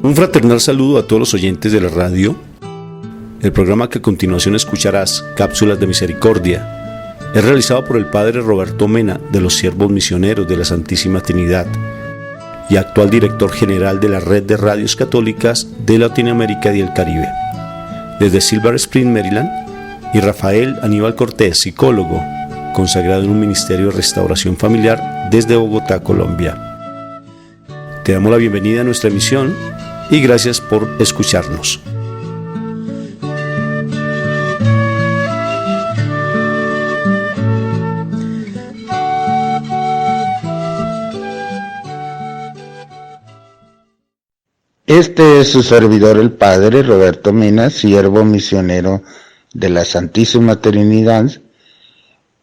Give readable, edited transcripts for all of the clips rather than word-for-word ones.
Un fraternal saludo a todos los oyentes de la radio. El programa que a continuación escucharás, Cápsulas de Misericordia, es realizado por el Padre Roberto Mena de los Siervos Misioneros de la Santísima Trinidad y actual director general de la Red de Radios Católicas de Latinoamérica y el Caribe. Desde Silver Spring, Maryland, y Rafael Aníbal Cortés, psicólogo, consagrado en un ministerio de restauración familiar desde Bogotá, Colombia. Te damos la bienvenida a nuestra emisión y gracias por escucharnos. Este es su servidor, el Padre Roberto Mena, siervo misionero de la Santísima Trinidad.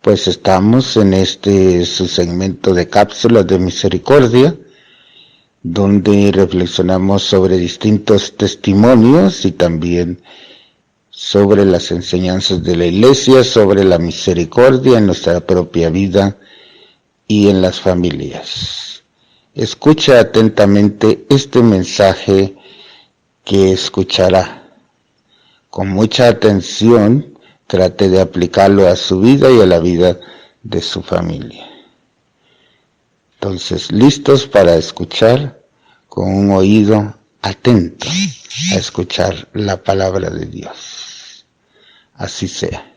Pues estamos en su segmento de Cápsulas de Misericordia, donde reflexionamos sobre distintos testimonios y también sobre las enseñanzas de la Iglesia, sobre la misericordia en nuestra propia vida y en las familias. Escucha atentamente este mensaje que escuchará. Con mucha atención, trate de aplicarlo a su vida y a la vida de su familia. Entonces, listos para escuchar con un oído atento a escuchar la palabra de Dios. Así sea.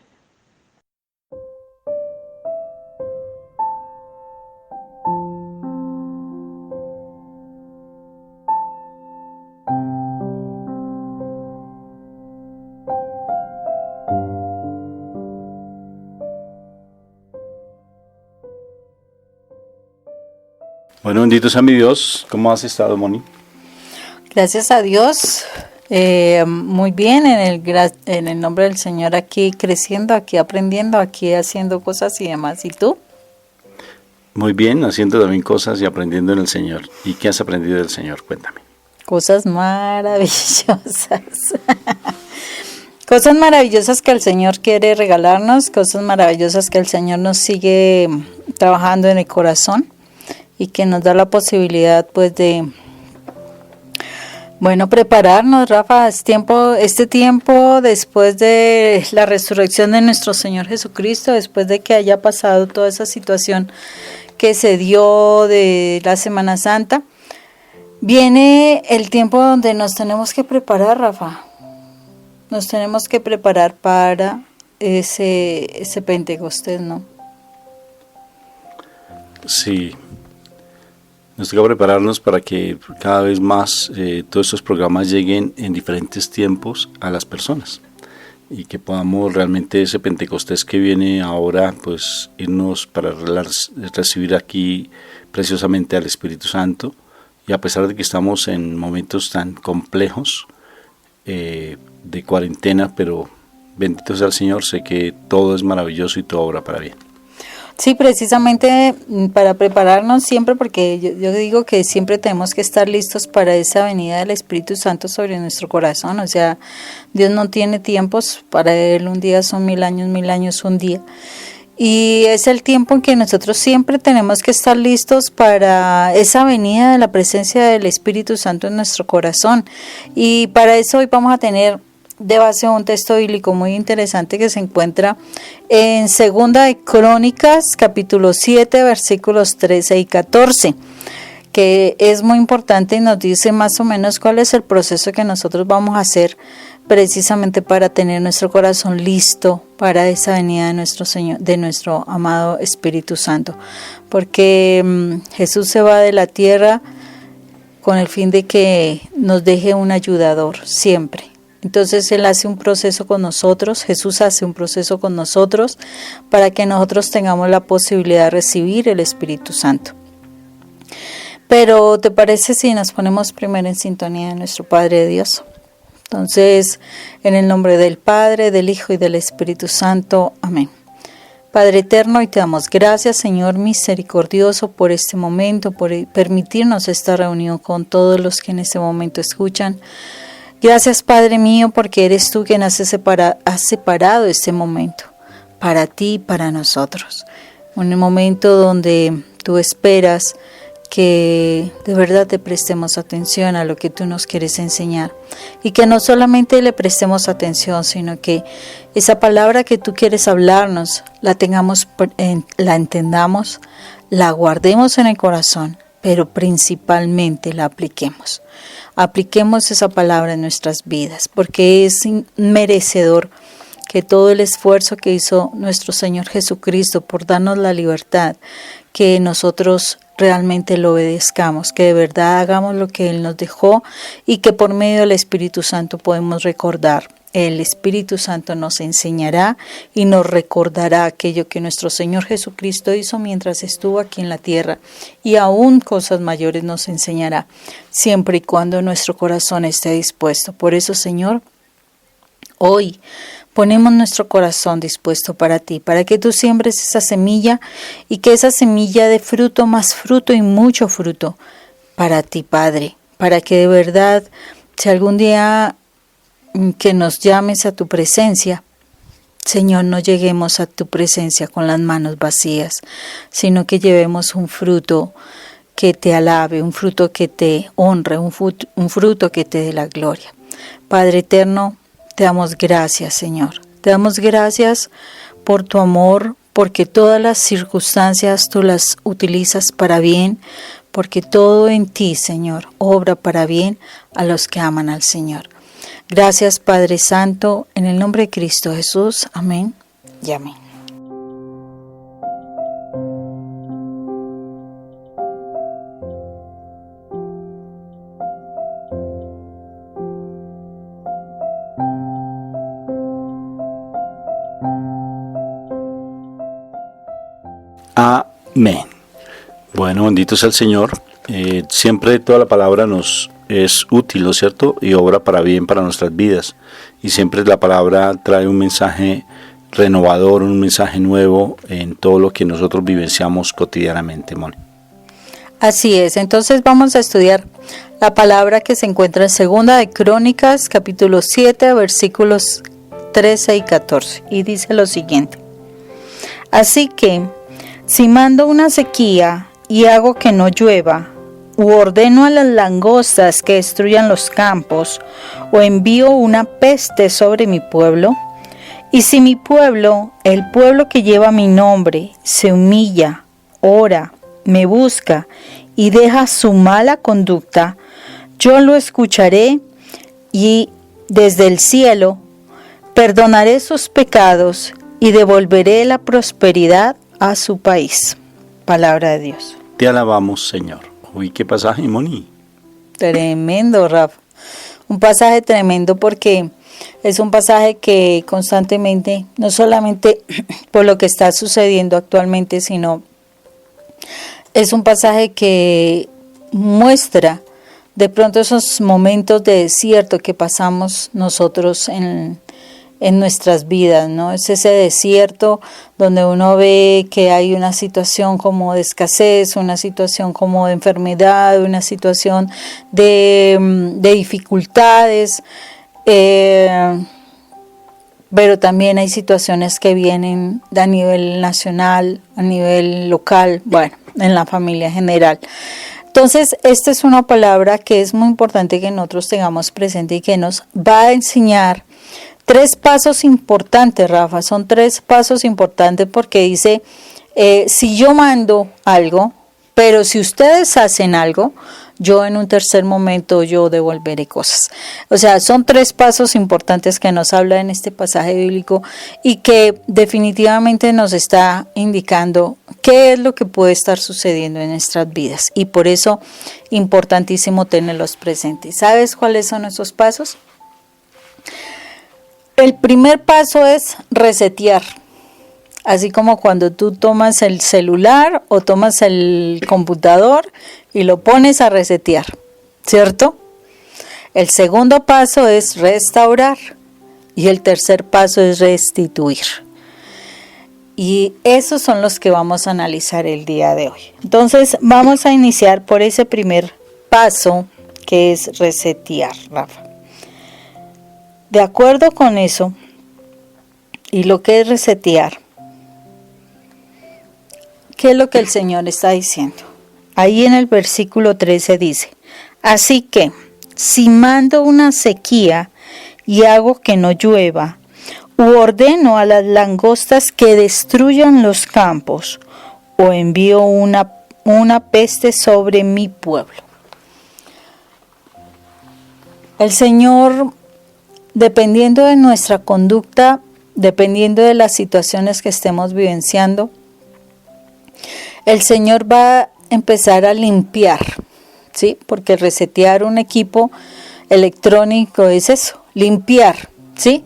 Bueno, bendito sea mi Dios. ¿Cómo has estado, Moni? Gracias a Dios. Muy bien, en el nombre del Señor, aquí creciendo, aquí aprendiendo, aquí haciendo cosas y demás. ¿Y tú? Muy bien, haciendo también cosas y aprendiendo en el Señor. ¿Y qué has aprendido del Señor? Cuéntame. Cosas maravillosas. Cosas maravillosas que el Señor quiere regalarnos, cosas maravillosas que el Señor nos sigue trabajando en el corazón y que nos da la posibilidad pues de prepararnos, Rafa. Este tiempo después de la resurrección de nuestro Señor Jesucristo, después de que haya pasado toda esa situación que se dio de la Semana Santa, viene el tiempo donde nos tenemos que preparar, Rafa. Nos tenemos que preparar para ese Pentecostés, ¿no? Sí. Nos toca prepararnos para que cada vez más todos estos programas lleguen en diferentes tiempos a las personas y que podamos realmente ese Pentecostés que viene ahora, pues irnos para recibir aquí preciosamente al Espíritu Santo. Y a pesar de que estamos en momentos tan complejos de cuarentena, pero bendito sea el Señor, sé que todo es maravilloso y todo obra para bien. Sí, precisamente para prepararnos siempre, porque yo digo que siempre tenemos que estar listos para esa venida del Espíritu Santo sobre nuestro corazón. O sea, Dios no tiene tiempos, para Él un día son 1000 años un día. Y es el tiempo en que nosotros siempre tenemos que estar listos para esa venida de la presencia del Espíritu Santo en nuestro corazón. Y para eso hoy vamos a tener de base un texto bíblico muy interesante que se encuentra en Segunda de Crónicas, capítulo 7, versículos 13 y 14, que es muy importante y nos dice más o menos cuál es el proceso que nosotros vamos a hacer precisamente para tener nuestro corazón listo para esa venida de nuestro Señor, de nuestro amado Espíritu Santo, porque Jesús se va de la tierra con el fin de que nos deje un ayudador siempre. Entonces Él hace un proceso con nosotros, Jesús hace un proceso con nosotros para que nosotros tengamos la posibilidad de recibir el Espíritu Santo. Pero ¿te parece si nos ponemos primero en sintonía de nuestro Padre Dios? Entonces, en el nombre del Padre, del Hijo y del Espíritu Santo. Amén. Padre eterno, y te damos gracias, Señor misericordioso, por este momento, por permitirnos esta reunión con todos los que en este momento escuchan. Gracias, Padre mío, porque eres tú quien has separado este momento para ti y para nosotros. Un momento donde tú esperas que de verdad te prestemos atención a lo que tú nos quieres enseñar y que no solamente le prestemos atención, sino que esa palabra que tú quieres hablarnos la entendamos, la guardemos en el corazón, pero principalmente la apliquemos. Apliquemos esa palabra en nuestras vidas, porque es merecedor que todo el esfuerzo que hizo nuestro Señor Jesucristo por darnos la libertad, que nosotros realmente lo obedezcamos, que de verdad hagamos lo que Él nos dejó y que por medio del Espíritu Santo podemos recordar. El Espíritu Santo nos enseñará y nos recordará aquello que nuestro Señor Jesucristo hizo mientras estuvo aquí en la tierra, y aún cosas mayores nos enseñará, siempre y cuando nuestro corazón esté dispuesto. Por eso, Señor, hoy ponemos nuestro corazón dispuesto para ti, para que tú siembres esa semilla y que esa semilla dé fruto, más fruto y mucho fruto para ti, Padre, para que de verdad, si algún día que nos llames a tu presencia, Señor, no lleguemos a tu presencia con las manos vacías, sino que llevemos un fruto que te alabe, un fruto que te honre, un fruto que te dé la gloria. Padre eterno, te damos gracias, Señor. Te damos gracias por tu amor, porque todas las circunstancias tú las utilizas para bien, porque todo en ti, Señor, obra para bien a los que aman al Señor. Gracias, Padre Santo, en el nombre de Cristo Jesús. Amén y amén. Amén. Bueno, bendito sea el Señor. Siempre toda la palabra nos es útil, ¿no es cierto? Y obra para bien para nuestras vidas. Y siempre la palabra trae un mensaje renovador, un mensaje nuevo en todo lo que nosotros vivenciamos cotidianamente, Moni. Así es, entonces vamos a estudiar la palabra que se encuentra en Segunda de Crónicas, capítulo 7, versículos 13 y 14. Y dice lo siguiente: así que, si mando una sequía y hago que no llueva, u ordeno a las langostas que destruyan los campos, o envío una peste sobre mi pueblo, y si mi pueblo, el pueblo que lleva mi nombre, se humilla, ora, me busca y deja su mala conducta, yo lo escucharé y desde el cielo perdonaré sus pecados y devolveré la prosperidad a su país. Palabra de Dios. Te alabamos, Señor. Uy, qué pasaje, Moni. Tremendo, Rafa. Un pasaje tremendo porque es un pasaje que constantemente, no solamente por lo que está sucediendo actualmente, sino es un pasaje que muestra de pronto esos momentos de desierto que pasamos nosotros en nuestras vidas, ¿no? Es ese desierto donde uno ve que hay una situación como de escasez, una situación como de enfermedad, una situación de dificultades, pero también hay situaciones que vienen a nivel nacional, a nivel local, bueno, en la familia en general. Entonces, esta es una palabra que es muy importante que nosotros tengamos presente y que nos va a enseñar 3 pasos importantes, Rafa. Son 3 pasos importantes porque dice, si yo mando algo, pero si ustedes hacen algo, yo en un tercer momento yo devolveré cosas. O sea, son 3 pasos importantes que nos habla en este pasaje bíblico y que definitivamente nos está indicando qué es lo que puede estar sucediendo en nuestras vidas. Y por eso, importantísimo tenerlos presentes. ¿Sabes cuáles son esos pasos? El primer paso es resetear, así como cuando tú tomas el celular o tomas el computador y lo pones a resetear, ¿cierto? El segundo paso es restaurar y el tercer paso es restituir. Y esos son los que vamos a analizar el día de hoy. Entonces vamos a iniciar por ese primer paso que es resetear, Rafa. De acuerdo con eso, y lo que es resetear, ¿qué es lo que el Señor está diciendo? ahí en el versículo 13 dice: así que, si mando una sequía y hago que no llueva, u ordeno a las langostas que destruyan los campos, o envío una peste sobre mi pueblo. El Señor, dependiendo de nuestra conducta, dependiendo de las situaciones que estemos vivenciando, el Señor va a empezar a limpiar, ¿sí? Porque resetear un equipo electrónico es eso, limpiar, ¿sí?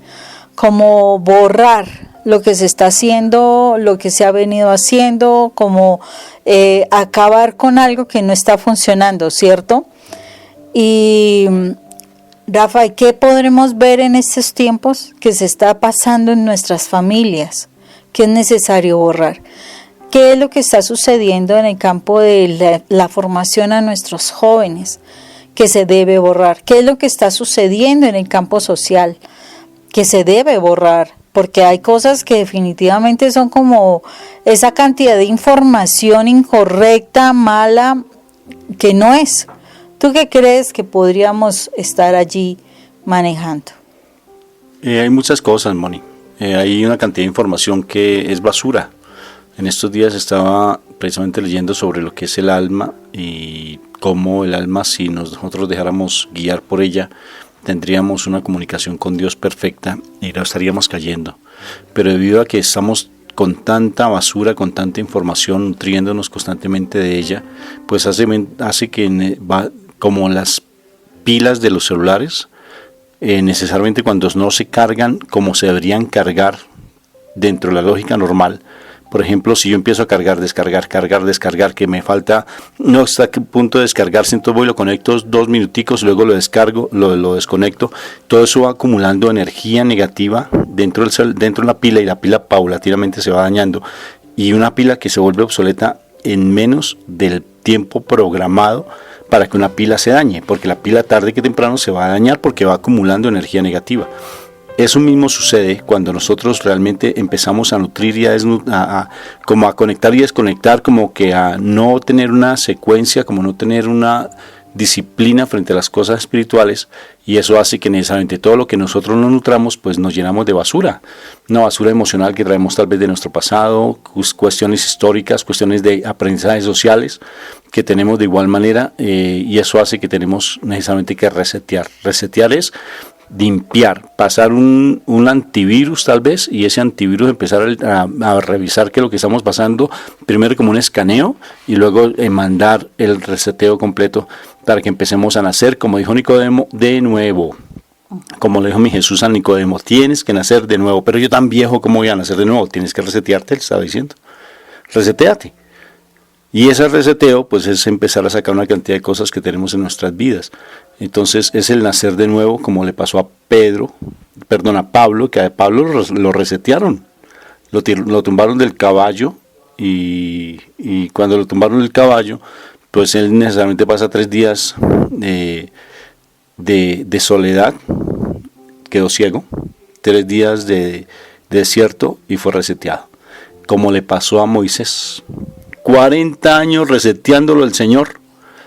Como borrar lo que se está haciendo, lo que se ha venido haciendo, como acabar con algo que no está funcionando, ¿cierto? Y Rafa, ¿qué podremos ver en estos tiempos que se está pasando en nuestras familias? ¿Qué es necesario borrar? ¿Qué es lo que está sucediendo en el campo de la formación a nuestros jóvenes que se debe borrar? ¿Qué es lo que está sucediendo en el campo social que se debe borrar? Porque hay cosas que definitivamente son como esa cantidad de información incorrecta, mala, que no es. ¿Tú qué crees que podríamos estar allí manejando? Hay muchas cosas, Moni. Hay una cantidad de información que es basura. En estos días estaba precisamente leyendo sobre lo que es el alma y cómo el alma, si nosotros dejáramos guiar por ella, tendríamos una comunicación con Dios perfecta y la estaríamos cayendo. Pero debido a que estamos con tanta basura, con tanta información, nutriéndonos constantemente de ella, pues hace que como las pilas de los celulares, necesariamente cuando no se cargan como se deberían cargar dentro de la lógica normal. Por ejemplo, si yo empiezo a cargar, descargar, que me falta, no está a punto de descargarse, entonces voy y lo conecto 2 minuticos, luego lo descargo, lo desconecto, todo eso va acumulando energía negativa dentro de la pila, y la pila paulatinamente se va dañando, y una pila que se vuelve obsoleta en menos del tiempo programado para que una pila se dañe, porque la pila tarde que temprano se va a dañar porque va acumulando energía negativa. Eso mismo sucede cuando nosotros realmente empezamos a nutrir y como a conectar y desconectar, como que a no tener una secuencia, como no tener una disciplina frente a las cosas espirituales, y eso hace que necesariamente todo lo que nosotros nos nutramos, pues nos llenamos de basura, una basura emocional que traemos tal vez de nuestro pasado, cuestiones históricas, cuestiones de aprendizajes sociales que tenemos de igual manera, y eso hace que tenemos necesariamente que resetear. Resetear es limpiar, pasar un antivirus tal vez, y ese antivirus empezar a revisar qué es lo que estamos pasando, primero como un escaneo y luego mandar el reseteo completo para que empecemos a nacer, como dijo Nicodemo, de nuevo. Como le dijo mi Jesús a Nicodemo, tienes que nacer de nuevo. Pero yo tan viejo, ¿cómo voy a nacer de nuevo? Tienes que resetearte, él estaba diciendo. Reseteate. Y ese reseteo pues es empezar a sacar una cantidad de cosas que tenemos en nuestras vidas. Entonces es el nacer de nuevo, como le pasó a Pablo, que a Pablo lo resetearon, lo tumbaron del caballo, y cuando lo tumbaron del caballo, pues él necesariamente pasa 3 días de soledad, quedó ciego, 3 días de desierto y fue reseteado, como le pasó a Moisés. 40 años reseteándolo el Señor,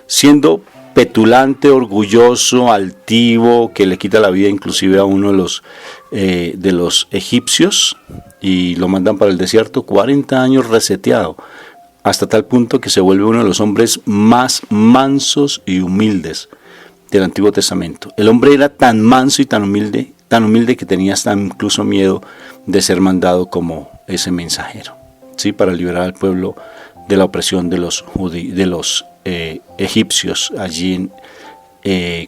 siendo petulante, orgulloso, altivo, que le quita la vida inclusive a uno de los egipcios, y lo mandan para el desierto, 40 años reseteado, hasta tal punto que se vuelve uno de los hombres más mansos y humildes del Antiguo Testamento. El hombre era tan manso y tan humilde que tenía hasta incluso miedo de ser mandado como ese mensajero, ¿sí? Para liberar al pueblo de la opresión de los egipcios allí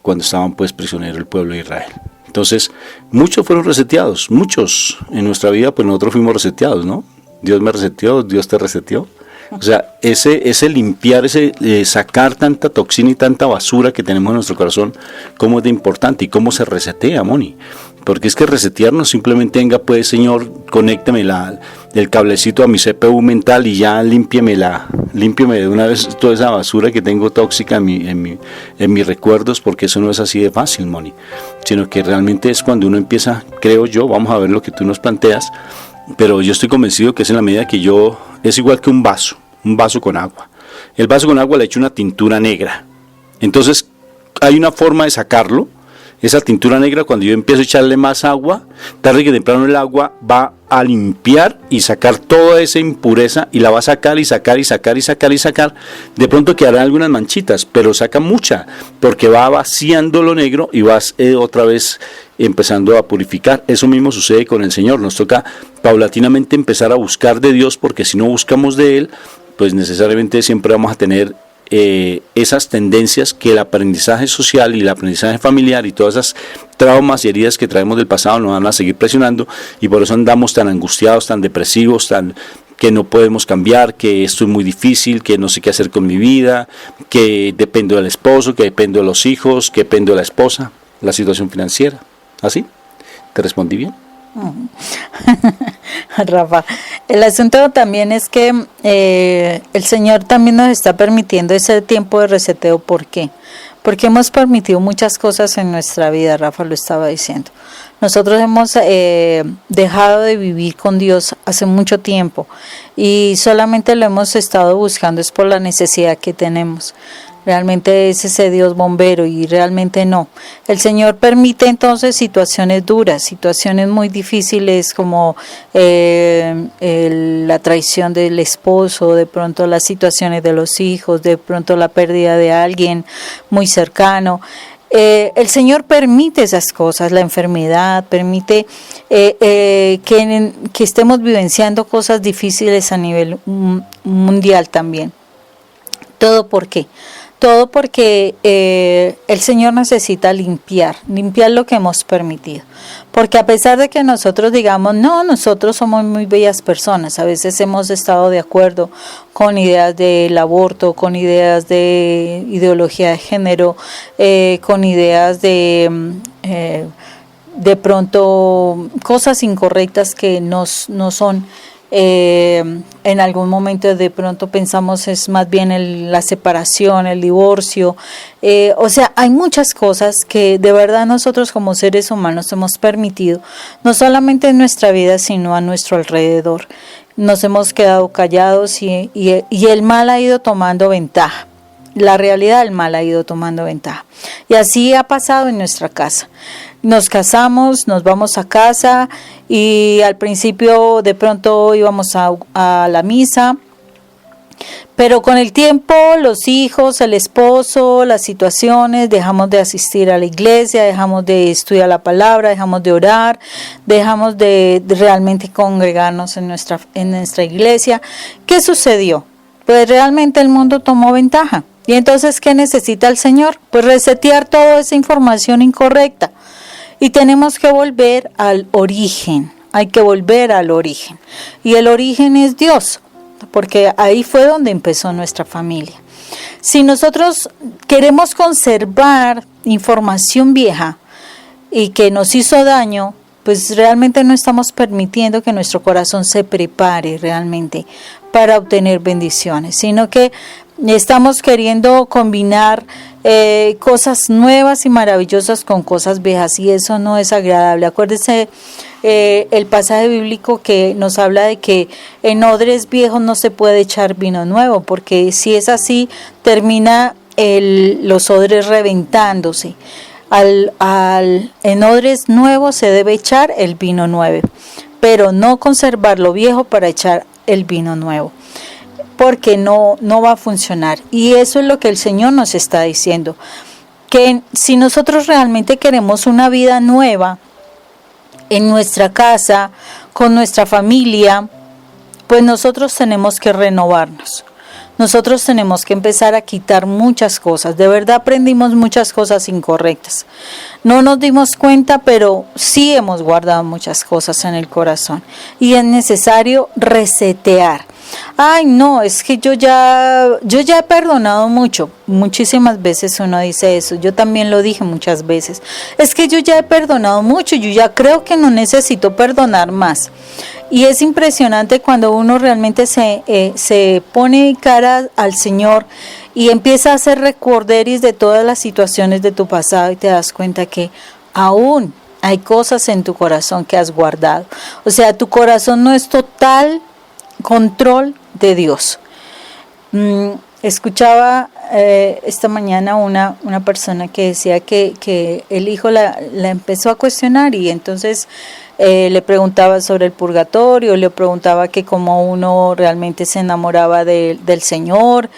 cuando estaban pues prisioneros el pueblo de Israel. Entonces muchos fueron reseteados, muchos en nuestra vida pues nosotros fuimos reseteados, ¿no? Dios me reseteó, Dios te reseteó. O sea, ese limpiar, sacar tanta toxina y tanta basura que tenemos en nuestro corazón, cómo es de importante y cómo se resetea, Moni. Porque es que resetearnos simplemente, venga pues Señor, conéctame el cablecito a mi CPU mental y ya límpieme de una vez toda esa basura que tengo tóxica en mis recuerdos, porque eso no es así de fácil, Moni. Sino que realmente es cuando uno empieza, creo yo, vamos a ver lo que tú nos planteas, pero yo estoy convencido que es en la medida que es igual que un vaso con agua. el vaso con agua le echo una tintura negra. Entonces hay una forma de sacarlo. Esa tintura negra, cuando yo empiezo a echarle más agua, tarde que temprano el agua va a limpiar y sacar toda esa impureza, y la va a sacar y sacar y sacar y sacar y sacar. De pronto quedarán algunas manchitas, pero saca mucha, porque va vaciando lo negro y vas otra vez empezando a purificar. Eso mismo sucede con el Señor. Nos toca paulatinamente empezar a buscar de Dios, porque si no buscamos de Él, pues necesariamente siempre vamos a tener esas tendencias que el aprendizaje social y el aprendizaje familiar y todas esas traumas y heridas que traemos del pasado nos van a seguir presionando, y por eso andamos tan angustiados, tan depresivos, que no podemos cambiar, que esto es muy difícil, que no sé qué hacer con mi vida, que dependo del esposo, que dependo de los hijos, que dependo de la esposa, la situación financiera. ¿Así? ¿Te respondí bien? Rafa, el asunto también es que el Señor también nos está permitiendo ese tiempo de reseteo. ¿Por qué? Porque hemos permitido muchas cosas en nuestra vida. Rafa lo estaba diciendo. Nosotros hemos dejado de vivir con Dios hace mucho tiempo, y solamente lo hemos estado buscando es por la necesidad que tenemos. Realmente es ese Dios bombero, y realmente no. El Señor permite entonces situaciones duras, situaciones muy difíciles, como la traición del esposo, de pronto las situaciones de los hijos, de pronto la pérdida de alguien muy cercano. El Señor permite esas cosas, la enfermedad, permite que estemos vivenciando cosas difíciles a nivel mundial también. ¿Todo por qué? Todo porque el Señor necesita limpiar lo que hemos permitido. Porque a pesar de que nosotros digamos, no, nosotros somos muy bellas personas, a veces hemos estado de acuerdo con ideas del aborto, con ideas de ideología de género, con ideas de pronto cosas incorrectas que no son. En algún momento de pronto pensamos es más bien la separación, el divorcio, o sea, hay muchas cosas que de verdad nosotros como seres humanos hemos permitido, no solamente en nuestra vida sino a nuestro alrededor. Nos hemos quedado callados y el mal ha ido tomando ventaja. La realidad del mal ha ido tomando ventaja, y así ha pasado en nuestra casa. Nos casamos, nos vamos a casa, y al principio de pronto íbamos a la misa, pero con el tiempo los hijos, el esposo, las situaciones, dejamos de asistir a la iglesia, dejamos de estudiar la palabra, dejamos de orar, dejamos de realmente congregarnos en nuestra iglesia. ¿Qué sucedió? Pues realmente el mundo tomó ventaja. Y entonces, ¿qué necesita el Señor? Pues resetear toda esa información incorrecta. Y tenemos que volver al origen. Hay que volver al origen. Y el origen es Dios, porque ahí fue donde empezó nuestra familia. Si nosotros queremos conservar información vieja y que nos hizo daño, pues realmente no estamos permitiendo que nuestro corazón se prepare realmente para obtener bendiciones, sino que estamos queriendo combinar cosas nuevas y maravillosas con cosas viejas, y eso no es agradable. Acuérdense el pasaje bíblico que nos habla de que en odres viejos no se puede echar vino nuevo, porque si es así termina los odres reventándose. En odres nuevos se debe echar el vino nuevo, pero no conservar lo viejo para echar el vino nuevo, porque no va a funcionar. Y eso es lo que el Señor nos está diciendo, que si nosotros realmente queremos una vida nueva en nuestra casa, con nuestra familia, pues nosotros tenemos que renovarnos. Nosotros tenemos que empezar a quitar muchas cosas. De verdad aprendimos muchas cosas incorrectas. No nos dimos cuenta, pero sí hemos guardado muchas cosas en el corazón. Y es necesario resetear. Ay, no, es que yo ya he perdonado mucho. Muchísimas veces uno dice eso. Yo también lo dije muchas veces. Es que yo ya he perdonado mucho. Yo ya creo que no necesito perdonar más. Y es impresionante cuando uno realmente se pone cara al Señor y empieza a hacer recorderis de todas las situaciones de tu pasado, y te das cuenta que aún hay cosas en tu corazón que has guardado. O sea, tu corazón no es total control de Dios. escuchaba esta mañana una persona que decía que el hijo la empezó a cuestionar y entonces le preguntaba sobre el purgatorio, le preguntaba que cómo uno realmente se enamoraba del Señor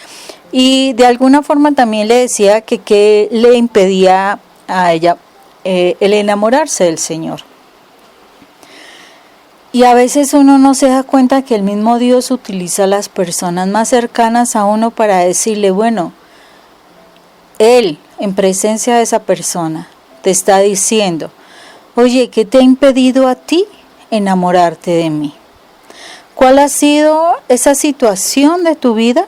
y de alguna forma también le decía que qué le impedía a ella el enamorarse del Señor. Y a veces uno no se da cuenta que el mismo Dios utiliza a las personas más cercanas a uno para decirle, bueno, Él, en presencia de esa persona, te está diciendo, oye, ¿qué te ha impedido a ti enamorarte de mí? ¿Cuál ha sido esa situación de tu vida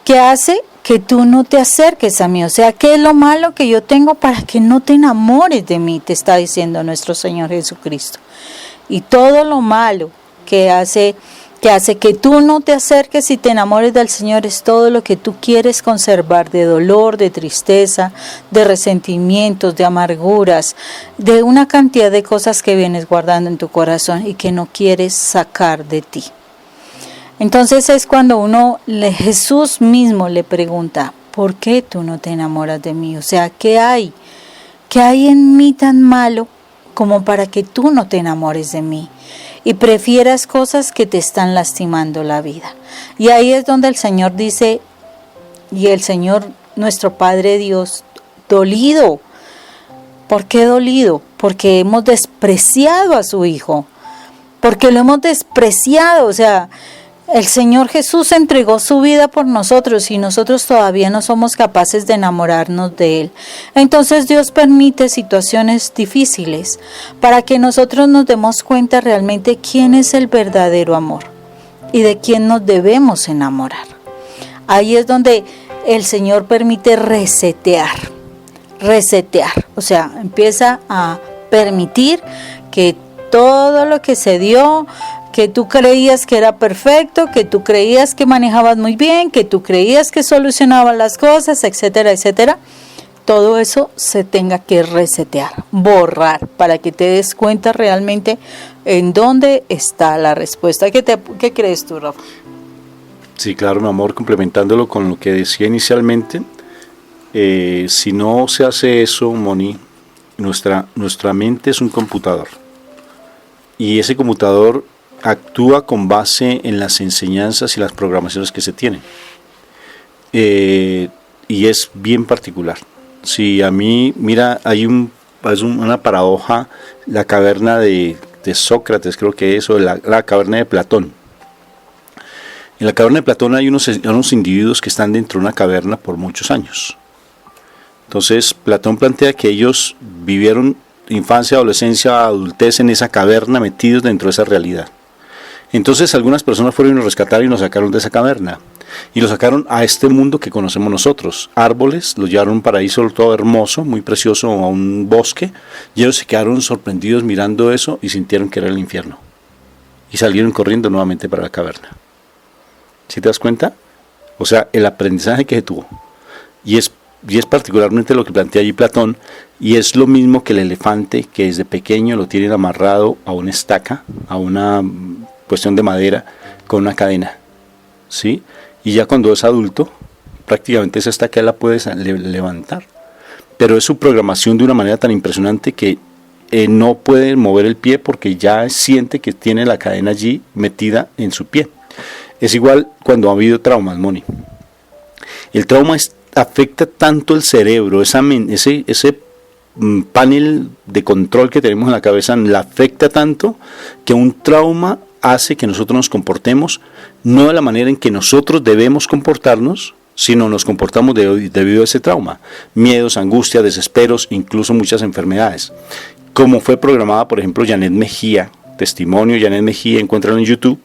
que hace que tú no te acerques a mí? O sea, ¿qué es lo malo que yo tengo para que no te enamores de mí? Te está diciendo nuestro Señor Jesucristo. Y todo lo malo que hace que tú no te acerques y te enamores del Señor es todo lo que tú quieres conservar de dolor, de tristeza, de resentimientos, de amarguras, de una cantidad de cosas que vienes guardando en tu corazón y que no quieres sacar de ti. Entonces es cuando Jesús mismo le pregunta, ¿por qué tú no te enamoras de mí? O sea, ¿qué hay? ¿Qué hay en mí tan malo como para que tú no te enamores de mí y prefieras cosas que te están lastimando la vida? Y ahí es donde el Señor dice, y el Señor, nuestro Padre Dios, dolido. ¿Por qué dolido? Porque hemos despreciado a su Hijo, porque lo hemos despreciado. O sea, el Señor Jesús entregó su vida por nosotros y nosotros todavía no somos capaces de enamorarnos de Él. Entonces Dios permite situaciones difíciles para que nosotros nos demos cuenta realmente quién es el verdadero amor y de quién nos debemos enamorar. Ahí es donde el Señor permite resetear. O sea, empieza a permitir que todo lo que se dio, que tú creías que era perfecto, que tú creías que manejabas muy bien, que tú creías que solucionabas las cosas, etcétera, etcétera, todo eso se tenga que resetear, borrar, para que te des cuenta realmente en dónde está la respuesta. ¿Qué crees tú, Rafa? Sí, claro, mi amor, complementándolo con lo que decía inicialmente, si no se hace eso, Moni, nuestra mente es un computador y ese computador actúa con base en las enseñanzas y las programaciones que se tienen. Y es bien particular. Si a mí, mira, hay una paradoja, la caverna de Sócrates, creo que es, o la caverna de Platón. En la caverna de Platón hay unos individuos que están dentro de una caverna por muchos años. Entonces, Platón plantea que ellos vivieron infancia, adolescencia, adultez en esa caverna, metidos dentro de esa realidad. Entonces algunas personas fueron y nos rescataron y nos sacaron de esa caverna y lo sacaron a este mundo que conocemos nosotros. Árboles, los llevaron a un paraíso todo hermoso, muy precioso, a un bosque, y ellos se quedaron sorprendidos mirando eso y sintieron que era el infierno y salieron corriendo nuevamente para la caverna. ¿Sí te das cuenta? O sea, el aprendizaje que se tuvo, y es particularmente lo que plantea allí Platón, y es lo mismo que el elefante, que desde pequeño lo tienen amarrado a una estaca, a una cuestión de madera, con una cadena, ¿sí? Y ya cuando es adulto, prácticamente esa estaca la puedes levantar, pero es su programación de una manera tan impresionante que no puede mover el pie porque ya siente que tiene la cadena allí metida en su pie. Es igual cuando ha habido traumas, Moni. El trauma afecta tanto el cerebro, ese panel de control que tenemos en la cabeza la afecta tanto que un trauma hace que nosotros nos comportemos no de la manera en que nosotros debemos comportarnos, sino nos comportamos debido a ese trauma. Miedos, angustias, desesperos, incluso muchas enfermedades. Como fue programada, por ejemplo, Janet Mejía, testimonio Janet Mejía, encuentran en YouTube,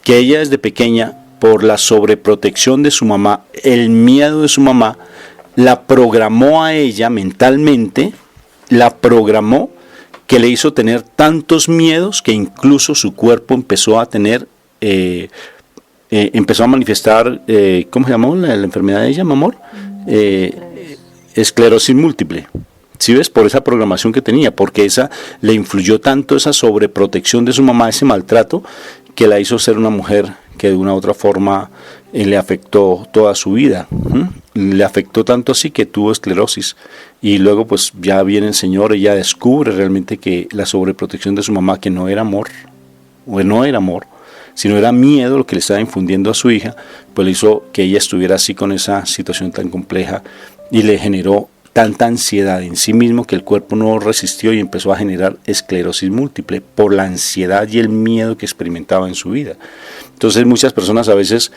que ella desde pequeña, por la sobreprotección de su mamá, el miedo de su mamá, la programó a ella mentalmente, que le hizo tener tantos miedos que incluso su cuerpo empezó a tener, empezó a manifestar, ¿cómo se llamó la enfermedad de ella, mi amor? Esclerosis múltiple. ¿Sí ves? Por esa programación que tenía, porque esa le influyó tanto esa sobreprotección de su mamá, ese maltrato, que la hizo ser una mujer que de una u otra forma le afectó toda su vida. Le afectó tanto así que tuvo esclerosis, y luego pues ya viene el Señor, ella descubre realmente que la sobreprotección de su mamá, que no era amor, sino era miedo lo que le estaba infundiendo a su hija, pues le hizo que ella estuviera así con esa situación tan compleja, y le generó tanta ansiedad en sí mismo que el cuerpo no resistió y empezó a generar esclerosis múltiple por la ansiedad y el miedo que experimentaba en su vida. Entonces muchas personas a veces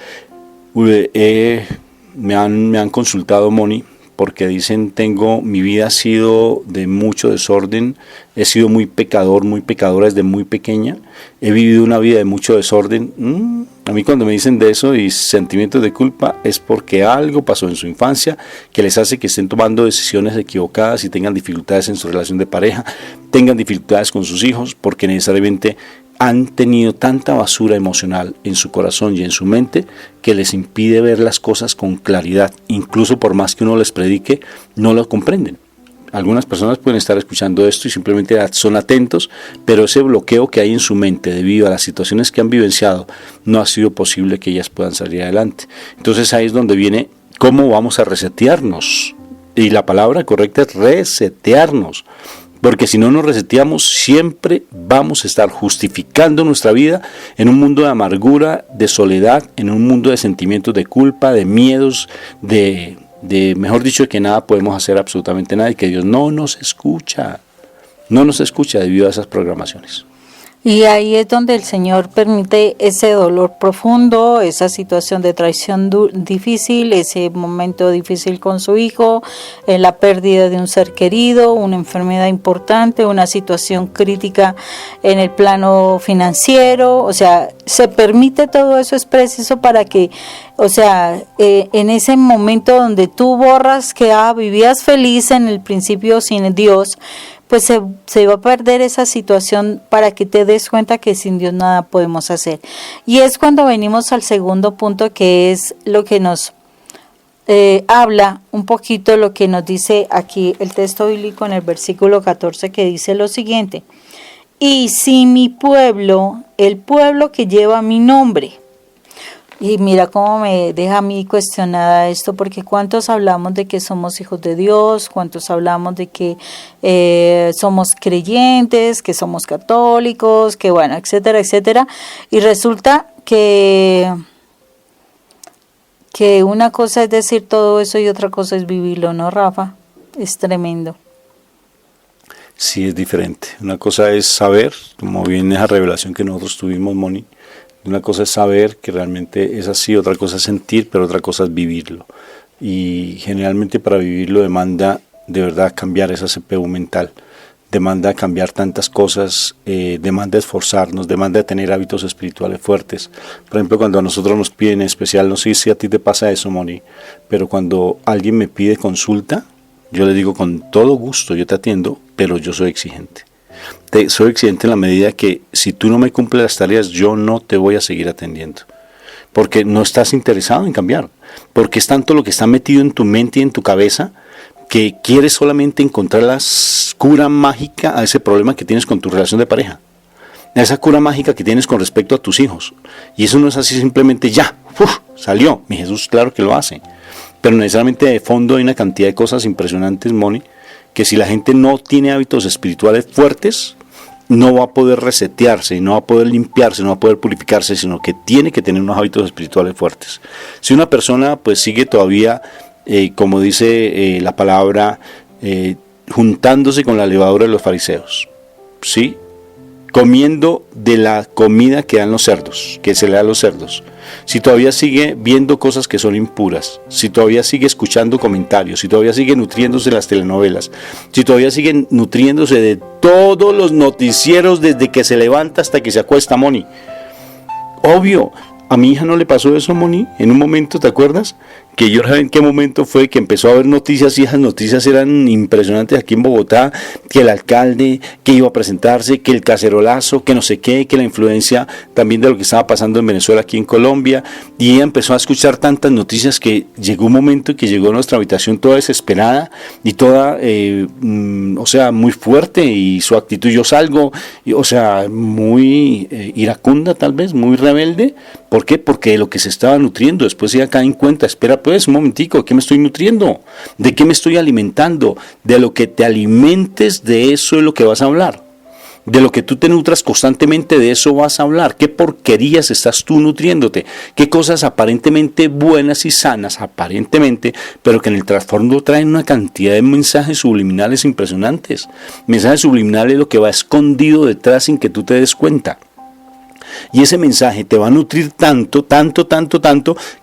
me han consultado, Moni, porque dicen, mi vida ha sido de mucho desorden, he sido muy pecadora desde muy pequeña, he vivido una vida de mucho desorden. A mí cuando me dicen de eso y sentimientos de culpa, es porque algo pasó en su infancia que les hace que estén tomando decisiones equivocadas y tengan dificultades en su relación de pareja, tengan dificultades con sus hijos, porque necesariamente han tenido tanta basura emocional en su corazón y en su mente que les impide ver las cosas con claridad. Incluso por más que uno les predique, no lo comprenden. Algunas personas pueden estar escuchando esto y simplemente son atentos, pero ese bloqueo que hay en su mente debido a las situaciones que han vivenciado, no ha sido posible que ellas puedan salir adelante. Entonces ahí es donde viene cómo vamos a resetearnos. Y la palabra correcta es resetearnos. Porque si no nos reseteamos, siempre vamos a estar justificando nuestra vida en un mundo de amargura, de soledad, en un mundo de sentimientos de culpa, de miedos, de mejor dicho, que nada podemos hacer, absolutamente nada, y que Dios no nos escucha debido a esas programaciones. Y ahí es donde el Señor permite ese dolor profundo, esa situación de traición difícil, ese momento difícil con su hijo, la pérdida de un ser querido, una enfermedad importante, una situación crítica en el plano financiero. O sea, se permite todo eso, es preciso para que, o sea, en ese momento donde tú borras que vivías feliz en el principio sin Dios, pues se va a perder esa situación para que te des cuenta que sin Dios nada podemos hacer. Y es cuando venimos al segundo punto, que es lo que nos habla un poquito, lo que nos dice aquí el texto bíblico en el versículo 14, que dice lo siguiente: y si mi pueblo, el pueblo que lleva mi nombre. Y mira cómo me deja a mí cuestionada esto, porque cuántos hablamos de que somos hijos de Dios, cuántos hablamos de que somos creyentes, que somos católicos, que bueno, etcétera, etcétera. Y resulta que una cosa es decir todo eso y otra cosa es vivirlo, ¿no, Rafa? Es tremendo. Sí, es diferente. Una cosa es saber, como bien esa revelación que nosotros tuvimos, Moni. Una cosa es saber que realmente es así, otra cosa es sentir, pero otra cosa es vivirlo. Y generalmente para vivirlo demanda de verdad cambiar esa CPU mental, demanda cambiar tantas cosas, demanda esforzarnos, demanda tener hábitos espirituales fuertes. Por ejemplo, cuando a nosotros nos piden, en especial, no sé si a ti te pasa eso, Moni, pero cuando alguien me pide consulta, yo le digo con todo gusto, yo te atiendo, pero yo soy exigente. Soy exigente en la medida que si tú no me cumples las tareas, yo no te voy a seguir atendiendo, porque no estás interesado en cambiar, porque es tanto lo que está metido en tu mente y en tu cabeza que quieres solamente encontrar la cura mágica a ese problema que tienes con tu relación de pareja, a esa cura mágica que tienes con respecto a tus hijos. Y eso no es así simplemente ya, salió. Mi Jesús claro que lo hace, pero necesariamente de fondo hay una cantidad de cosas impresionantes, Moni, que si la gente no tiene hábitos espirituales fuertes, no va a poder resetearse, no va a poder limpiarse, no va a poder purificarse, sino que tiene que tener unos hábitos espirituales fuertes. Si una persona pues sigue todavía, como dice la palabra, juntándose con la levadura de los fariseos, ¿sí?, comiendo de la comida que dan los cerdos, que se le da a los cerdos, si todavía sigue viendo cosas que son impuras, si todavía sigue escuchando comentarios, si todavía sigue nutriéndose de las telenovelas, si todavía sigue nutriéndose de todos los noticieros desde que se levanta hasta que se acuesta, Moni. Obvio, a mi hija no le pasó eso, Moni, en un momento, ¿te acuerdas? Que yo no sé en qué momento fue que empezó a ver noticias, y esas noticias eran impresionantes aquí en Bogotá, que el alcalde, que iba a presentarse, que el cacerolazo, que no sé qué, que la influencia también de lo que estaba pasando en Venezuela, aquí en Colombia, y ella empezó a escuchar tantas noticias que llegó un momento que llegó a nuestra habitación toda desesperada y toda, o sea, muy fuerte, y su actitud, yo salgo, o sea, muy iracunda tal vez, muy rebelde, ¿Por qué? Porque de lo que se estaba nutriendo, después ella cae en cuenta, espera pues un momentico, ¿de qué me estoy nutriendo? ¿De qué me estoy alimentando? De lo que te alimentes, de eso es lo que vas a hablar. De lo que tú te nutras constantemente, de eso vas a hablar. ¿Qué porquerías estás tú nutriéndote? ¿Qué cosas aparentemente buenas y sanas, aparentemente, pero que en el trasfondo traen una cantidad de mensajes subliminales impresionantes? Mensajes subliminales, lo que va escondido detrás sin que tú te des cuenta. Y ese mensaje te va a nutrir tanto,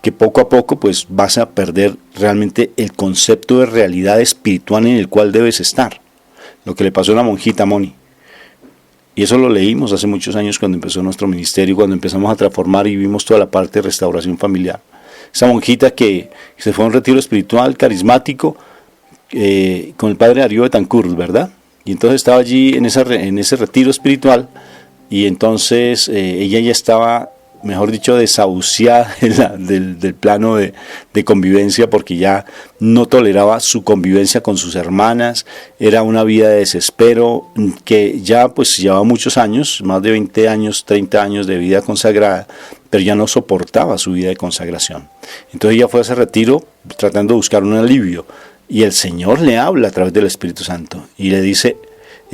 que poco a poco pues vas a perder realmente el concepto de realidad espiritual en el cual debes estar. Lo que le pasó a la monjita Moni. Y eso lo leímos hace muchos años cuando empezó nuestro ministerio, cuando empezamos a transformar y vimos toda la parte de restauración familiar. Esa monjita que se fue a un retiro espiritual carismático con el padre Darío Betancourt, ¿verdad? Y entonces estaba allí en ese retiro espiritual y entonces ella ya estaba, mejor dicho, desahuciada del plano de convivencia, porque ya no toleraba su convivencia con sus hermanas. Era una vida de desespero que ya pues llevaba muchos años, más de 20 años, 30 años de vida consagrada, pero ya no soportaba su vida de consagración. Entonces ella fue a ese retiro tratando de buscar un alivio, y el Señor le habla a través del Espíritu Santo y le dice,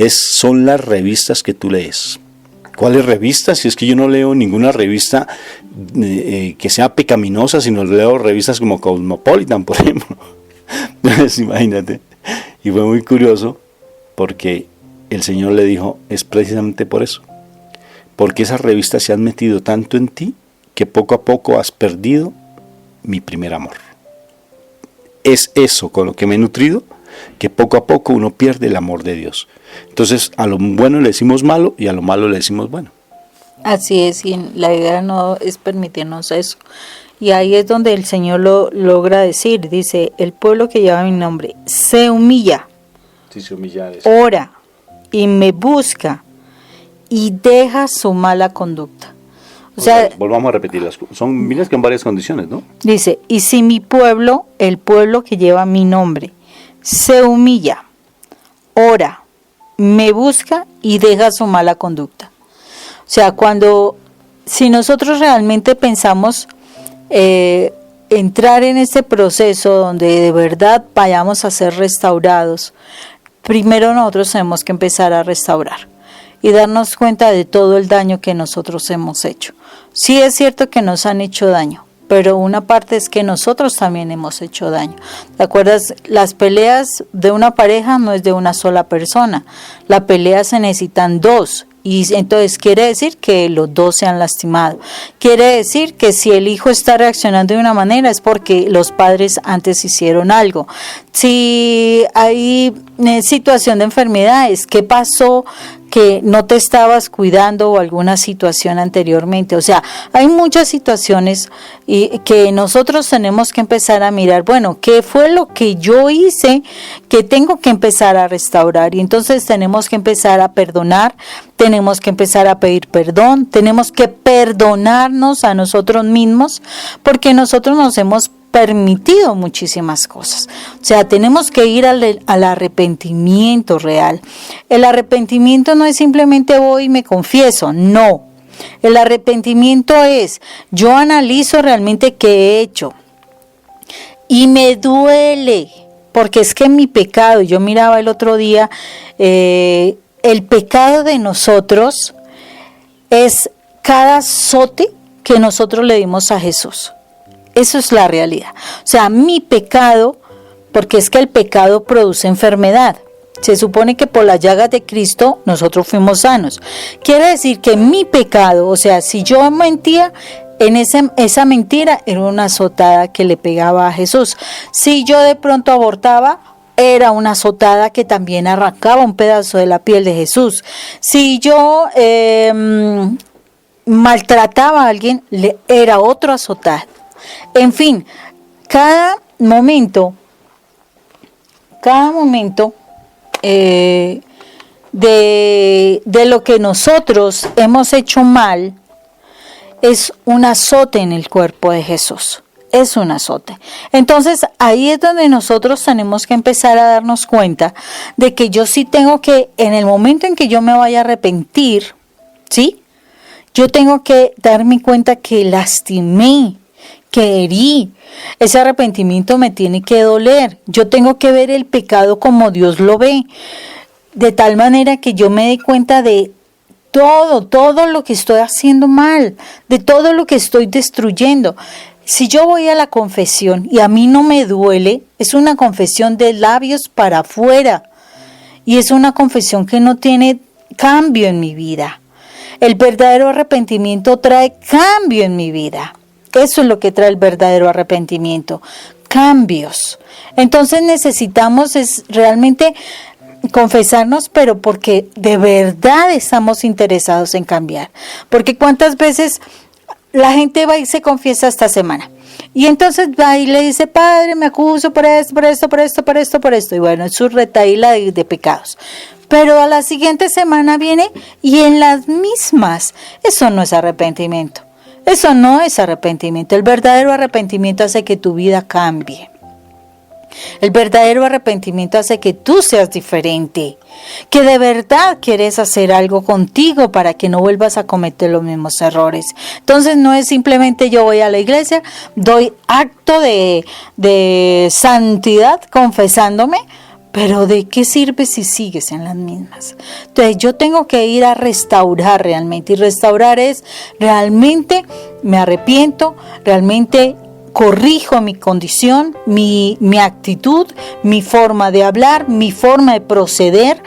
son las revistas que tú lees. ¿Cuáles revistas? Si es que yo no leo ninguna revista que sea pecaminosa, sino leo revistas como Cosmopolitan, por ejemplo. Entonces, imagínate. Y fue muy curioso porque el Señor le dijo, es precisamente por eso. Porque esas revistas se han metido tanto en ti que poco a poco has perdido mi primer amor. Es eso con lo que me he nutrido, que poco a poco uno pierde el amor de Dios. Entonces a lo bueno le decimos malo y a lo malo le decimos bueno. Así es, y la idea no es permitirnos eso. Y ahí es donde el Señor lo logra decir, dice, el pueblo que lleva mi nombre se humilla, Sí, se humilla, ora y me busca y deja su mala conducta. O sea, volvamos a repetirlas. Miras que en varias condiciones, ¿no? Dice, y si mi pueblo, el pueblo que lleva mi nombre, se humilla, ora, me busca y deja su mala conducta. O sea, si nosotros realmente pensamos entrar en este proceso donde de verdad vayamos a ser restaurados, primero nosotros tenemos que empezar a restaurar y darnos cuenta de todo el daño que nosotros hemos hecho. Sí es cierto que nos han hecho daño, pero una parte es que nosotros también hemos hecho daño. ¿Te acuerdas? Las peleas de una pareja no es de una sola persona. La pelea se necesitan dos. Y entonces quiere decir que los dos se han lastimado. Quiere decir que si el hijo está reaccionando de una manera es porque los padres antes hicieron algo. Si hay situación de enfermedades, ¿qué pasó? Que no te estabas cuidando o alguna situación anteriormente. O sea, hay muchas situaciones y que nosotros tenemos que empezar a mirar, bueno, ¿qué fue lo que yo hice que tengo que empezar a restaurar? Y entonces tenemos que empezar a perdonar, tenemos que empezar a pedir perdón, tenemos que perdonarnos a nosotros mismos, porque nosotros nos hemos permitido muchísimas cosas. O sea, tenemos que ir al arrepentimiento real. El arrepentimiento no es simplemente voy y me confieso, no. El arrepentimiento es, yo analizo realmente qué he hecho y me duele, porque es que mi pecado, yo miraba el otro día, el pecado de nosotros es cada azote que nosotros le dimos a Jesús. Eso es la realidad. O sea, mi pecado, porque es que el pecado produce enfermedad. Se supone que por las llagas de Cristo nosotros fuimos sanos. Quiere decir que mi pecado, o sea, si yo mentía, esa mentira era una azotada que le pegaba a Jesús. Si yo de pronto abortaba, era una azotada que también arrancaba un pedazo de la piel de Jesús. Si yo maltrataba a alguien, era otro azotado. En fin, cada momento de lo que nosotros hemos hecho mal es un azote en el cuerpo de Jesús. Es un azote. Entonces ahí es donde nosotros tenemos que empezar a darnos cuenta de que yo sí tengo que, en el momento en que yo me vaya a arrepentir, ¿sí? Yo tengo que darme cuenta que lastimé, que herí. Ese arrepentimiento me tiene que doler. Yo tengo que ver el pecado como Dios lo ve, de tal manera que yo me dé cuenta de todo lo que estoy haciendo mal, de todo lo que estoy destruyendo. Si yo voy a la confesión y a mí no me duele, es una confesión de labios para afuera y es una confesión que no tiene cambio en mi vida. El verdadero arrepentimiento trae cambio en mi vida. Eso es lo que trae el verdadero arrepentimiento, cambios. Entonces necesitamos realmente confesarnos, pero porque de verdad estamos interesados en cambiar. Porque cuántas veces la gente va y se confiesa esta semana. Y entonces va y le dice, Padre, me acuso por esto. Y bueno, es su retahíla de pecados. Pero a la siguiente semana viene y en las mismas. Eso no es arrepentimiento. Eso no es arrepentimiento. El verdadero arrepentimiento hace que tu vida cambie. El verdadero arrepentimiento hace que tú seas diferente, que de verdad quieres hacer algo contigo para que no vuelvas a cometer los mismos errores. Entonces no es simplemente yo voy a la iglesia, doy acto de santidad confesándome, pero ¿de qué sirve si sigues en las mismas? Entonces yo tengo que ir a restaurar realmente, y restaurar es realmente me arrepiento, realmente corrijo mi condición, mi actitud, mi forma de hablar, mi forma de proceder,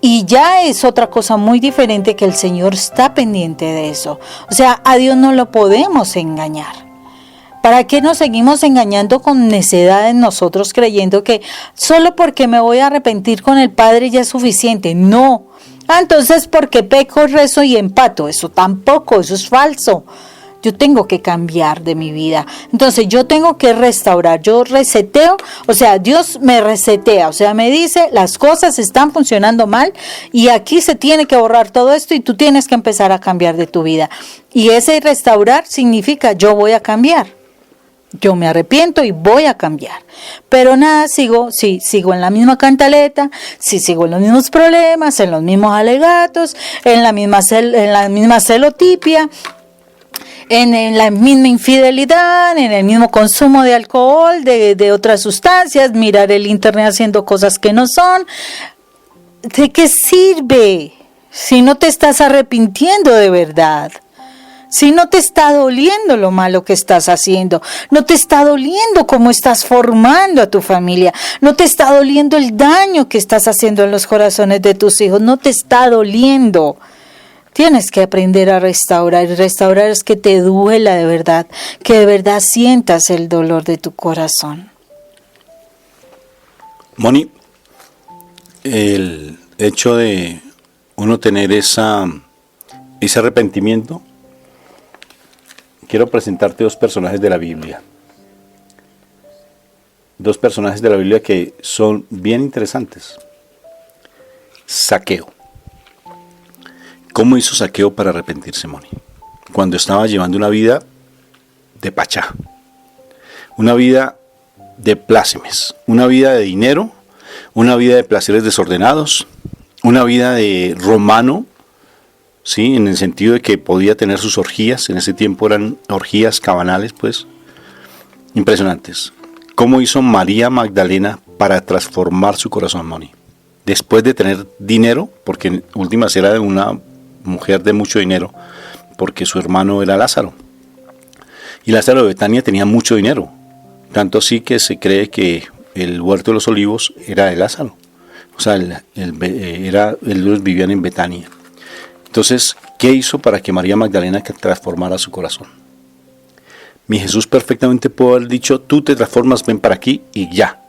y ya es otra cosa muy diferente, que el Señor está pendiente de eso. O sea, a Dios no lo podemos engañar. ¿Para qué nos seguimos engañando con necedades nosotros, creyendo que solo porque me voy a arrepentir con el Padre ya es suficiente? No. Entonces porque peco, rezo y empato. Eso tampoco, eso es falso. Yo tengo que cambiar de mi vida. Entonces yo tengo que restaurar. Yo reseteo, o sea, Dios me resetea. O sea, me dice, las cosas están funcionando mal y aquí se tiene que borrar todo esto y tú tienes que empezar a cambiar de tu vida. Y ese restaurar significa yo voy a cambiar. Yo me arrepiento y voy a cambiar. Pero nada, sigo en la misma cantaleta, sigo en los mismos problemas, en los mismos alegatos, en la misma celotipia, en la misma infidelidad, en el mismo consumo de alcohol, de otras sustancias, mirar el internet haciendo cosas que no son. ¿De qué sirve si no te estás arrepintiendo de verdad? Si no te está doliendo lo malo que estás haciendo, no te está doliendo cómo estás formando a tu familia, no te está doliendo el daño que estás haciendo en los corazones de tus hijos, no te está doliendo. Tienes que aprender a restaurar, y restaurar es que te duela de verdad, que de verdad sientas el dolor de tu corazón. Moni, el hecho de uno tener ese arrepentimiento, quiero presentarte dos personajes de la Biblia. Dos personajes de la Biblia que son bien interesantes. Zaqueo. ¿Cómo hizo Zaqueo para arrepentirse, Moni? Cuando estaba llevando una vida de pachá, una vida de plácemes, una vida de dinero, una vida de placeres desordenados, una vida de romano, ¿sí? En el sentido de que podía tener sus orgías. En ese tiempo eran orgías cabanales, pues, impresionantes. ¿Cómo hizo María Magdalena para transformar su corazón, Moni? Después de tener dinero, porque en últimas era de una mujer de mucho dinero, porque su hermano era Lázaro. Y Lázaro de Betania tenía mucho dinero, tanto así que se cree que el huerto de los olivos era de Lázaro. O sea, ellos vivían en Betania. Entonces, ¿qué hizo para que María Magdalena transformara su corazón? Mi Jesús perfectamente pudo haber dicho, tú te transformas, ven para aquí y ya.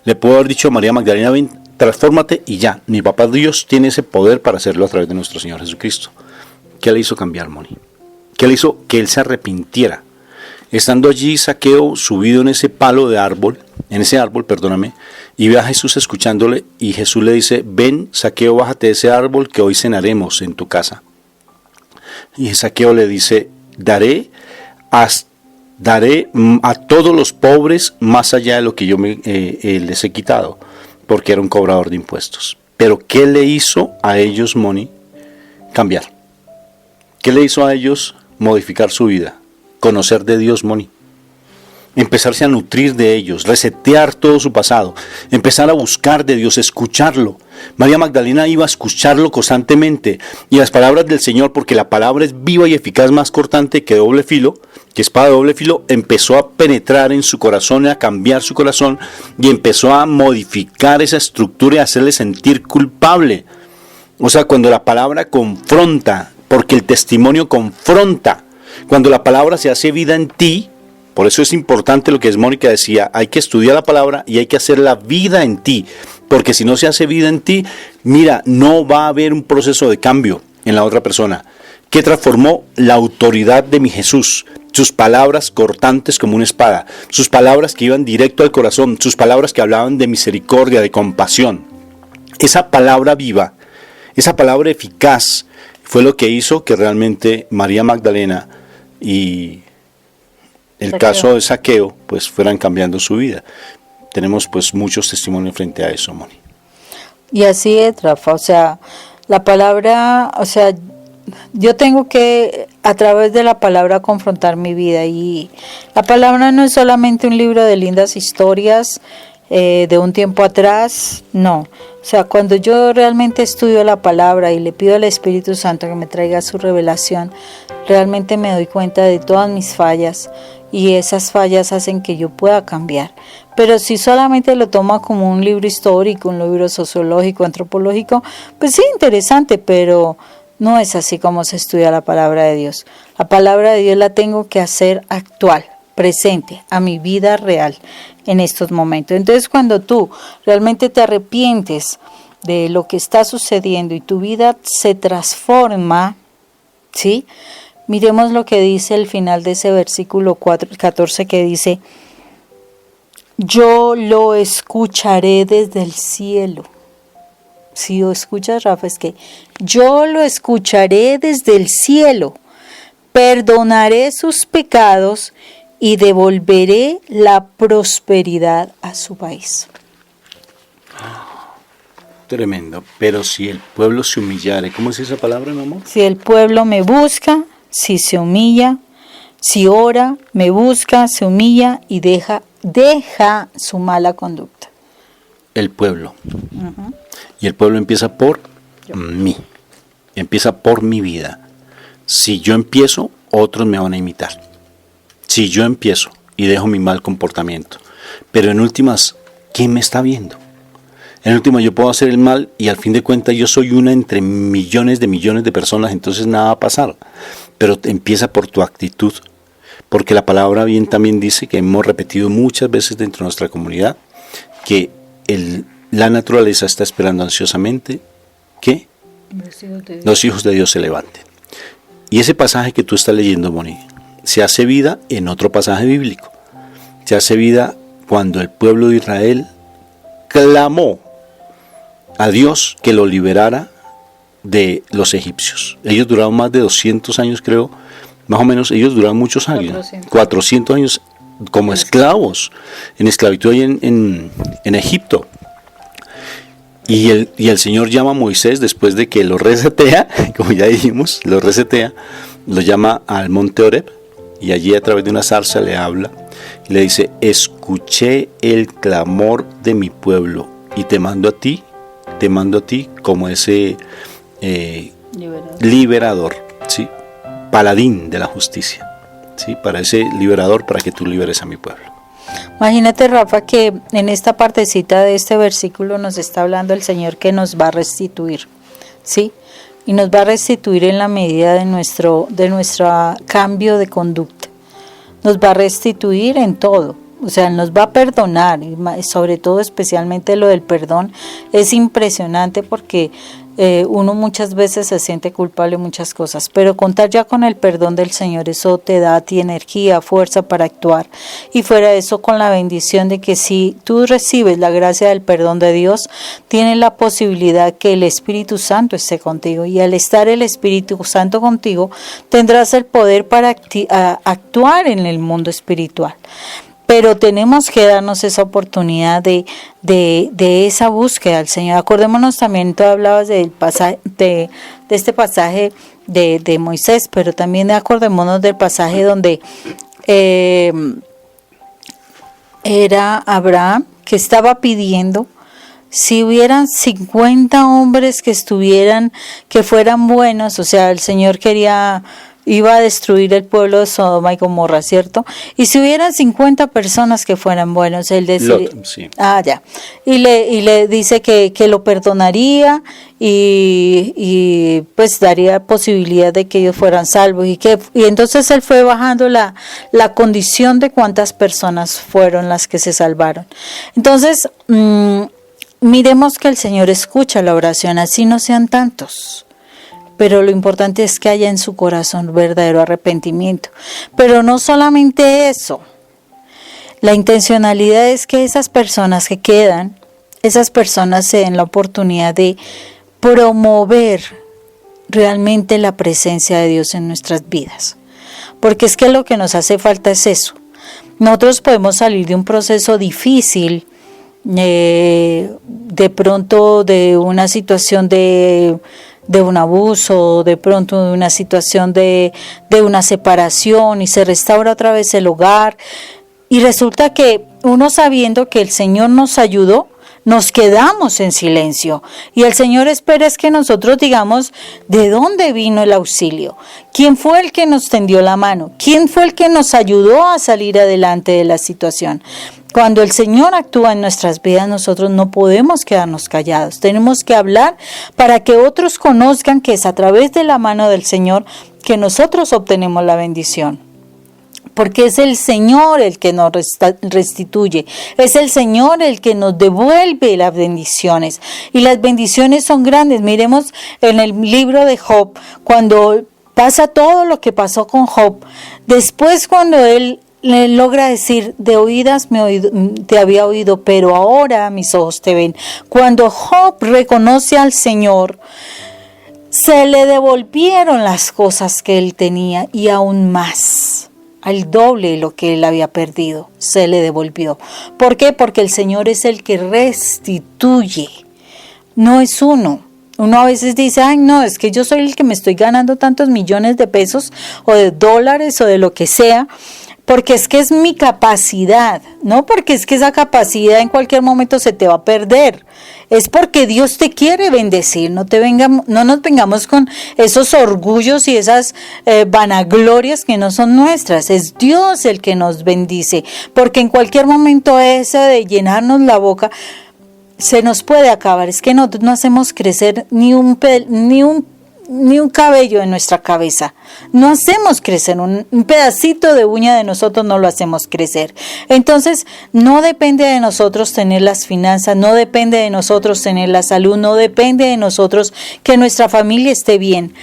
Le pudo haber dicho a María Magdalena, ven, transfórmate y ya. Mi papá Dios tiene ese poder para hacerlo a través de nuestro Señor Jesucristo. ¿Qué le hizo cambiar, Moni? ¿Qué le hizo que él se arrepintiera? Estando allí Zaqueo subido en ese árbol, y ve a Jesús escuchándole, y Jesús le dice, ven Zaqueo, bájate de ese árbol que hoy cenaremos en tu casa. Y Zaqueo le dice, daré a todos los pobres más allá de lo que yo les he quitado, porque era un cobrador de impuestos. Pero ¿qué le hizo a ellos, Moni? Cambiar. ¿Qué le hizo a ellos modificar su vida? Conocer de Dios, Moni. Empezarse a nutrir de ellos, resetear todo su pasado, empezar a buscar de Dios, escucharlo. María Magdalena iba a escucharlo constantemente y las palabras del Señor, porque la palabra es viva y eficaz, más cortante que doble filo, que espada de doble filo, empezó a penetrar en su corazón, a cambiar su corazón y empezó a modificar esa estructura y a hacerle sentir culpable. O sea, cuando la palabra confronta, porque el testimonio confronta, cuando la palabra se hace vida en ti. Por eso es importante lo que Mónica decía, hay que estudiar la palabra y hay que hacer la vida en ti, porque si no se hace vida en ti, mira, no va a haber un proceso de cambio en la otra persona. ¿Qué transformó? La autoridad de mi Jesús, sus palabras cortantes como una espada, sus palabras que iban directo al corazón, sus palabras que hablaban de misericordia, de compasión. Esa palabra viva, esa palabra eficaz, fue lo que hizo que realmente María Magdalena y el caso de Zaqueo, pues fueran cambiando su vida. Tenemos pues muchos testimonios frente a eso, Moni. Y así es, Rafa, o sea, la palabra, o sea, yo tengo que a través de la palabra confrontar mi vida, y la palabra no es solamente un libro de lindas historias de un tiempo atrás, no. O sea, cuando yo realmente estudio la palabra y le pido al Espíritu Santo que me traiga su revelación, realmente me doy cuenta de todas mis fallas, y esas fallas hacen que yo pueda cambiar. Pero si solamente lo tomo como un libro histórico, un libro sociológico, antropológico, pues sí, interesante, pero no es así como se estudia la palabra de Dios. La palabra de Dios la tengo que hacer actual, presente, a mi vida real en estos momentos. Entonces, cuando tú realmente te arrepientes de lo que está sucediendo y tu vida se transforma, ¿sí? Miremos lo que dice el final de ese versículo 14, que dice: yo lo escucharé desde el cielo. Si lo escuchas, Rafa, es que yo lo escucharé desde el cielo, perdonaré sus pecados y devolveré la prosperidad a su país. Tremendo. Pero si el pueblo se humillare, ¿cómo es esa palabra, mi amor? Si el pueblo me busca, si se humilla, si ora, me busca, se humilla y deja su mala conducta. El pueblo. Uh-huh. Y el pueblo empieza por mí. Empieza por mi vida. Si yo empiezo, otros me van a imitar. Si yo empiezo y dejo mi mal comportamiento. Pero en últimas, ¿quién me está viendo? En últimas, yo puedo hacer el mal y al fin de cuentas yo soy una entre millones de personas, entonces nada va a pasar. Pero empieza por tu actitud. Porque la palabra bien también dice, que hemos repetido muchas veces dentro de nuestra comunidad, que la naturaleza está esperando ansiosamente que los hijos de Dios se levanten. Y ese pasaje que tú estás leyendo, Moni, se hace vida en otro pasaje bíblico. Se hace vida cuando el pueblo de Israel clamó a Dios que lo liberara de los egipcios. Ellos duraron más de 200 años, creo, más o menos. Ellos duraron muchos años, 400 años como esclavos, en esclavitud ahí en Egipto. Y el Señor llama a Moisés después de que lo resetea, como ya dijimos, lo llama al monte Horeb, y allí a través de una zarza le habla y le dice: escuché el clamor de mi pueblo y te mando a ti como ese liberador, ¿sí? Paladín de la justicia, ¿sí? Para ese liberador, para que tú liberes a mi pueblo. Imagínate, Rafa, que en esta partecita de este versículo nos está hablando el Señor que nos va a restituir, ¿sí? Y nos va a restituir en la medida de nuestro cambio de conducta. Nos va a restituir en todo. O sea, nos va a perdonar, y sobre todo especialmente lo del perdón es impresionante, porque uno muchas veces se siente culpable de muchas cosas, pero contar ya con el perdón del Señor, eso te da a ti energía, fuerza para actuar. Y fuera de eso, con la bendición de que si tú recibes la gracia del perdón de Dios, tienes la posibilidad que el Espíritu Santo esté contigo, y al estar el Espíritu Santo contigo, tendrás el poder para actuar en el mundo espiritual. Pero tenemos que darnos esa oportunidad de esa búsqueda al Señor. Acordémonos también, tú hablabas del pasaje, de este pasaje de Moisés, pero también acordémonos del pasaje donde era Abraham que estaba pidiendo si hubieran 50 hombres que fueran buenos, o sea, el Señor iba a destruir el pueblo de Sodoma y Gomorra, ¿cierto? Y si hubieran 50 personas que fueran buenos, él decía, sí. y le dice que lo perdonaría y pues daría posibilidad de que ellos fueran salvos, y entonces él fue bajando la condición de cuántas personas fueron las que se salvaron. Entonces, miremos que el Señor escucha la oración, así no sean tantos. Pero lo importante es que haya en su corazón verdadero arrepentimiento. Pero no solamente eso. La intencionalidad es que esas personas que quedan, esas personas se den la oportunidad de promover realmente la presencia de Dios en nuestras vidas. Porque es que lo que nos hace falta es eso. Nosotros podemos salir de un proceso difícil, de pronto de una situación de un abuso, de pronto de una situación de una separación, y se restaura otra vez el hogar, y resulta que uno, sabiendo que el Señor nos ayudó, nos quedamos en silencio, y el Señor espera es que nosotros digamos de dónde vino el auxilio, quién fue el que nos tendió la mano, quién fue el que nos ayudó a salir adelante de la situación. Cuando el Señor actúa en nuestras vidas, nosotros no podemos quedarnos callados. Tenemos que hablar para que otros conozcan que es a través de la mano del Señor que nosotros obtenemos la bendición. Porque es el Señor el que nos restituye, es el Señor el que nos devuelve las bendiciones. Y las bendiciones son grandes. Miremos en el libro de Job, cuando pasa todo lo que pasó con Job. Después, cuando él le logra decir, de oídas te había oído, pero ahora mis ojos te ven. Cuando Job reconoce al Señor, se le devolvieron las cosas que él tenía, y aún más, al doble de lo que él había perdido, se le devolvió. ¿Por qué? Porque el Señor es el que restituye, no es uno. Uno a veces dice, ay no, es que yo soy el que me estoy ganando tantos millones de pesos o de dólares o de lo que sea, porque es que es mi capacidad, no porque es que esa capacidad en cualquier momento se te va a perder. Es porque Dios te quiere bendecir. No nos vengamos con esos orgullos y esas vanaglorias que no son nuestras. Es Dios el que nos bendice, porque en cualquier momento ese de llenarnos la boca se nos puede acabar. Es que nosotros no hacemos crecer ni un cabello en nuestra cabeza. No hacemos crecer un pedacito de uña de nosotros, no lo hacemos crecer. Entonces, no depende de nosotros tener las finanzas, no depende de nosotros tener la salud, no depende de nosotros que nuestra familia esté bien.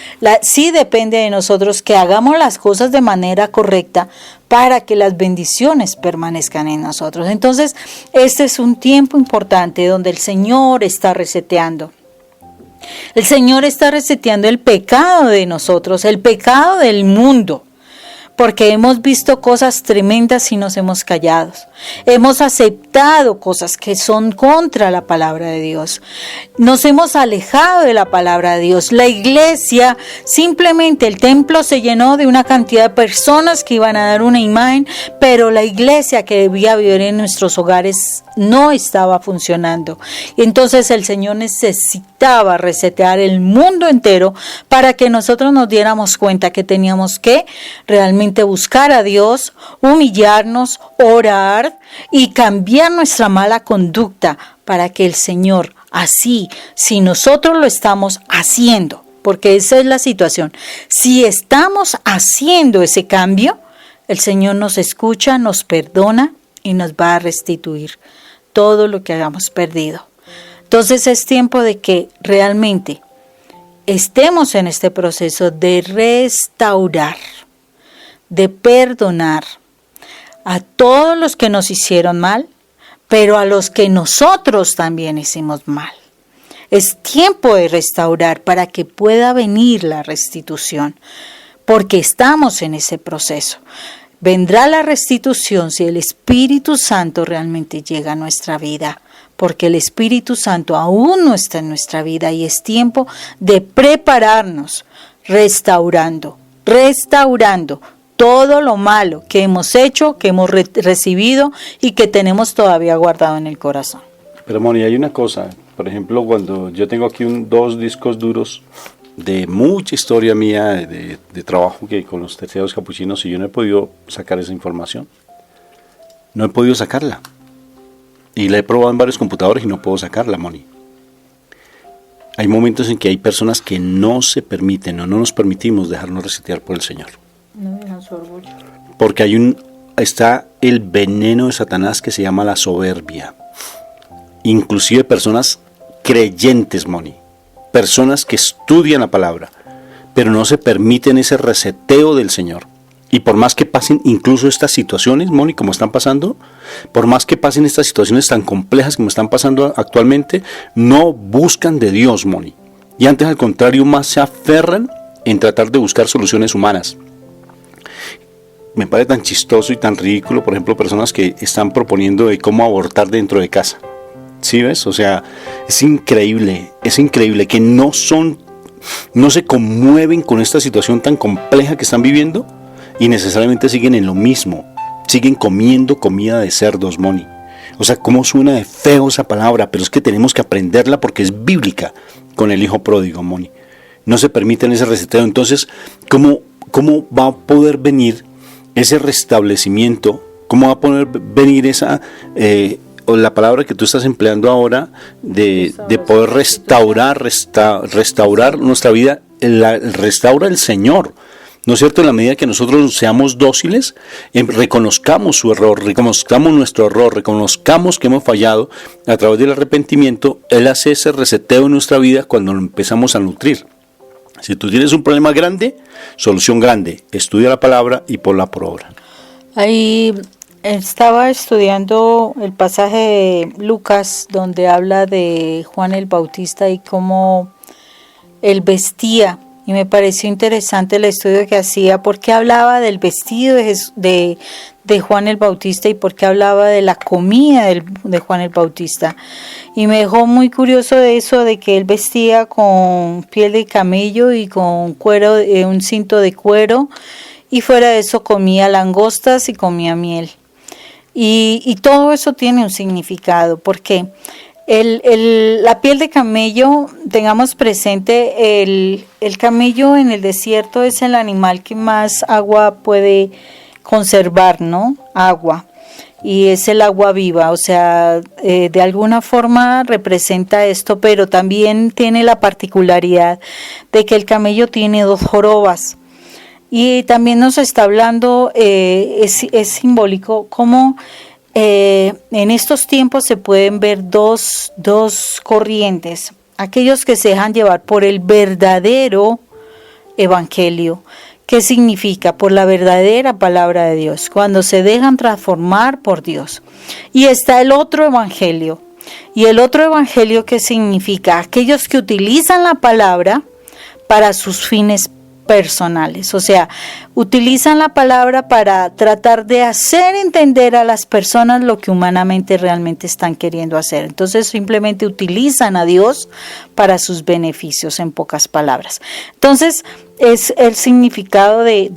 Sí depende de nosotros que hagamos las cosas de manera correcta para que las bendiciones permanezcan en nosotros. Entonces, este es un tiempo importante donde el Señor está reseteando. El Señor está reseteando el pecado de nosotros, el pecado del mundo, porque hemos visto cosas tremendas y nos hemos callado. Hemos aceptado cosas que son contra la palabra de Dios. Nos hemos alejado de la palabra de Dios. La iglesia, simplemente el templo se llenó de una cantidad de personas que iban a dar una imagen, pero la iglesia que debía vivir en nuestros hogares no estaba funcionando. Y entonces el Señor necesitaba resetear el mundo entero para que nosotros nos diéramos cuenta que teníamos que realmente buscar a Dios, humillarnos, orar y cambiar nuestra mala conducta para que el Señor, así, si nosotros lo estamos haciendo, porque esa es la situación, si estamos haciendo ese cambio, el Señor nos escucha, nos perdona y nos va a restituir todo lo que hayamos perdido. Entonces es tiempo de que realmente estemos en este proceso de restaurar, de perdonar a todos los que nos hicieron mal, pero a los que nosotros también hicimos mal. Es tiempo de restaurar para que pueda venir la restitución, porque estamos en ese proceso. Vendrá la restitución si el Espíritu Santo realmente llega a nuestra vida, porque el Espíritu Santo aún no está en nuestra vida y es tiempo de prepararnos restaurando todo lo malo que hemos hecho, que hemos recibido y que tenemos todavía guardado en el corazón. Pero Moni, hay una cosa, por ejemplo, cuando yo tengo aquí dos discos duros de mucha historia mía, de trabajo que con los terciarios capuchinos, y yo no he podido sacar esa información. No he podido sacarla. Y la he probado en varios computadores y no puedo sacarla, Moni. Hay momentos en que hay personas que no se permiten o no nos permitimos dejarnos resetear por el Señor. No dejan su orgullo. Porque está el veneno de Satanás que se llama la soberbia. Inclusive personas creyentes, Moni. Personas que estudian la palabra, pero no se permiten ese reseteo del Señor. Y por más que pasen incluso estas situaciones, Moni, como están pasando, por más que pasen estas situaciones tan complejas como están pasando actualmente, no buscan de Dios, Moni. Y antes, al contrario, más se aferran en tratar de buscar soluciones humanas. Me parece tan chistoso y tan ridículo, por ejemplo, personas que están proponiendo de cómo abortar dentro de casa. ¿Sí ves? O sea, es increíble que no se conmueven con esta situación tan compleja que están viviendo y necesariamente siguen en lo mismo, siguen comiendo comida de cerdos, Moni. O sea, cómo suena de feo esa palabra, pero es que tenemos que aprenderla porque es bíblica con el hijo pródigo, Moni. No se permiten ese reseteo. Entonces, ¿cómo va a poder venir ese restablecimiento? ¿Cómo va a poder venir esa, o la palabra que tú estás empleando ahora, de poder restaurar nuestra vida? Restaura el Señor, ¿no es cierto? En la medida que nosotros seamos dóciles, reconozcamos su error, reconozcamos nuestro error, reconozcamos que hemos fallado, a través del arrepentimiento, Él hace ese reseteo en nuestra vida cuando lo empezamos a nutrir. Si tú tienes un problema grande, solución grande, estudia la palabra y ponla por obra. Ahí estaba estudiando el pasaje de Lucas donde habla de Juan el Bautista y cómo él vestía, y me pareció interesante el estudio que hacía, porque hablaba del vestido de Juan el Bautista y porque hablaba de la comida de Juan el Bautista. Y me dejó muy curioso de eso, de que él vestía con piel de camello y con cuero, un cinto de cuero, y fuera de eso comía langostas y comía miel. Y todo eso tiene un significado, porque la piel de camello, tengamos presente, el camello en el desierto es el animal que más agua puede conservar, ¿no? Agua. Y es el agua viva, o sea, de alguna forma representa esto, pero también tiene la particularidad de que el camello tiene 2 jorobas. Y también nos está hablando, es simbólico, cómo en estos tiempos se pueden ver dos corrientes: aquellos que se dejan llevar por el verdadero evangelio. ¿Qué significa? Por la verdadera palabra de Dios, cuando se dejan transformar por Dios. Y está el otro evangelio. ¿Y el otro evangelio qué significa? Aquellos que utilizan la palabra para sus fines personales, o sea, utilizan la palabra para tratar de hacer entender a las personas lo que humanamente realmente están queriendo hacer. Entonces simplemente utilizan a Dios para sus beneficios, en pocas palabras. Entonces es el significado del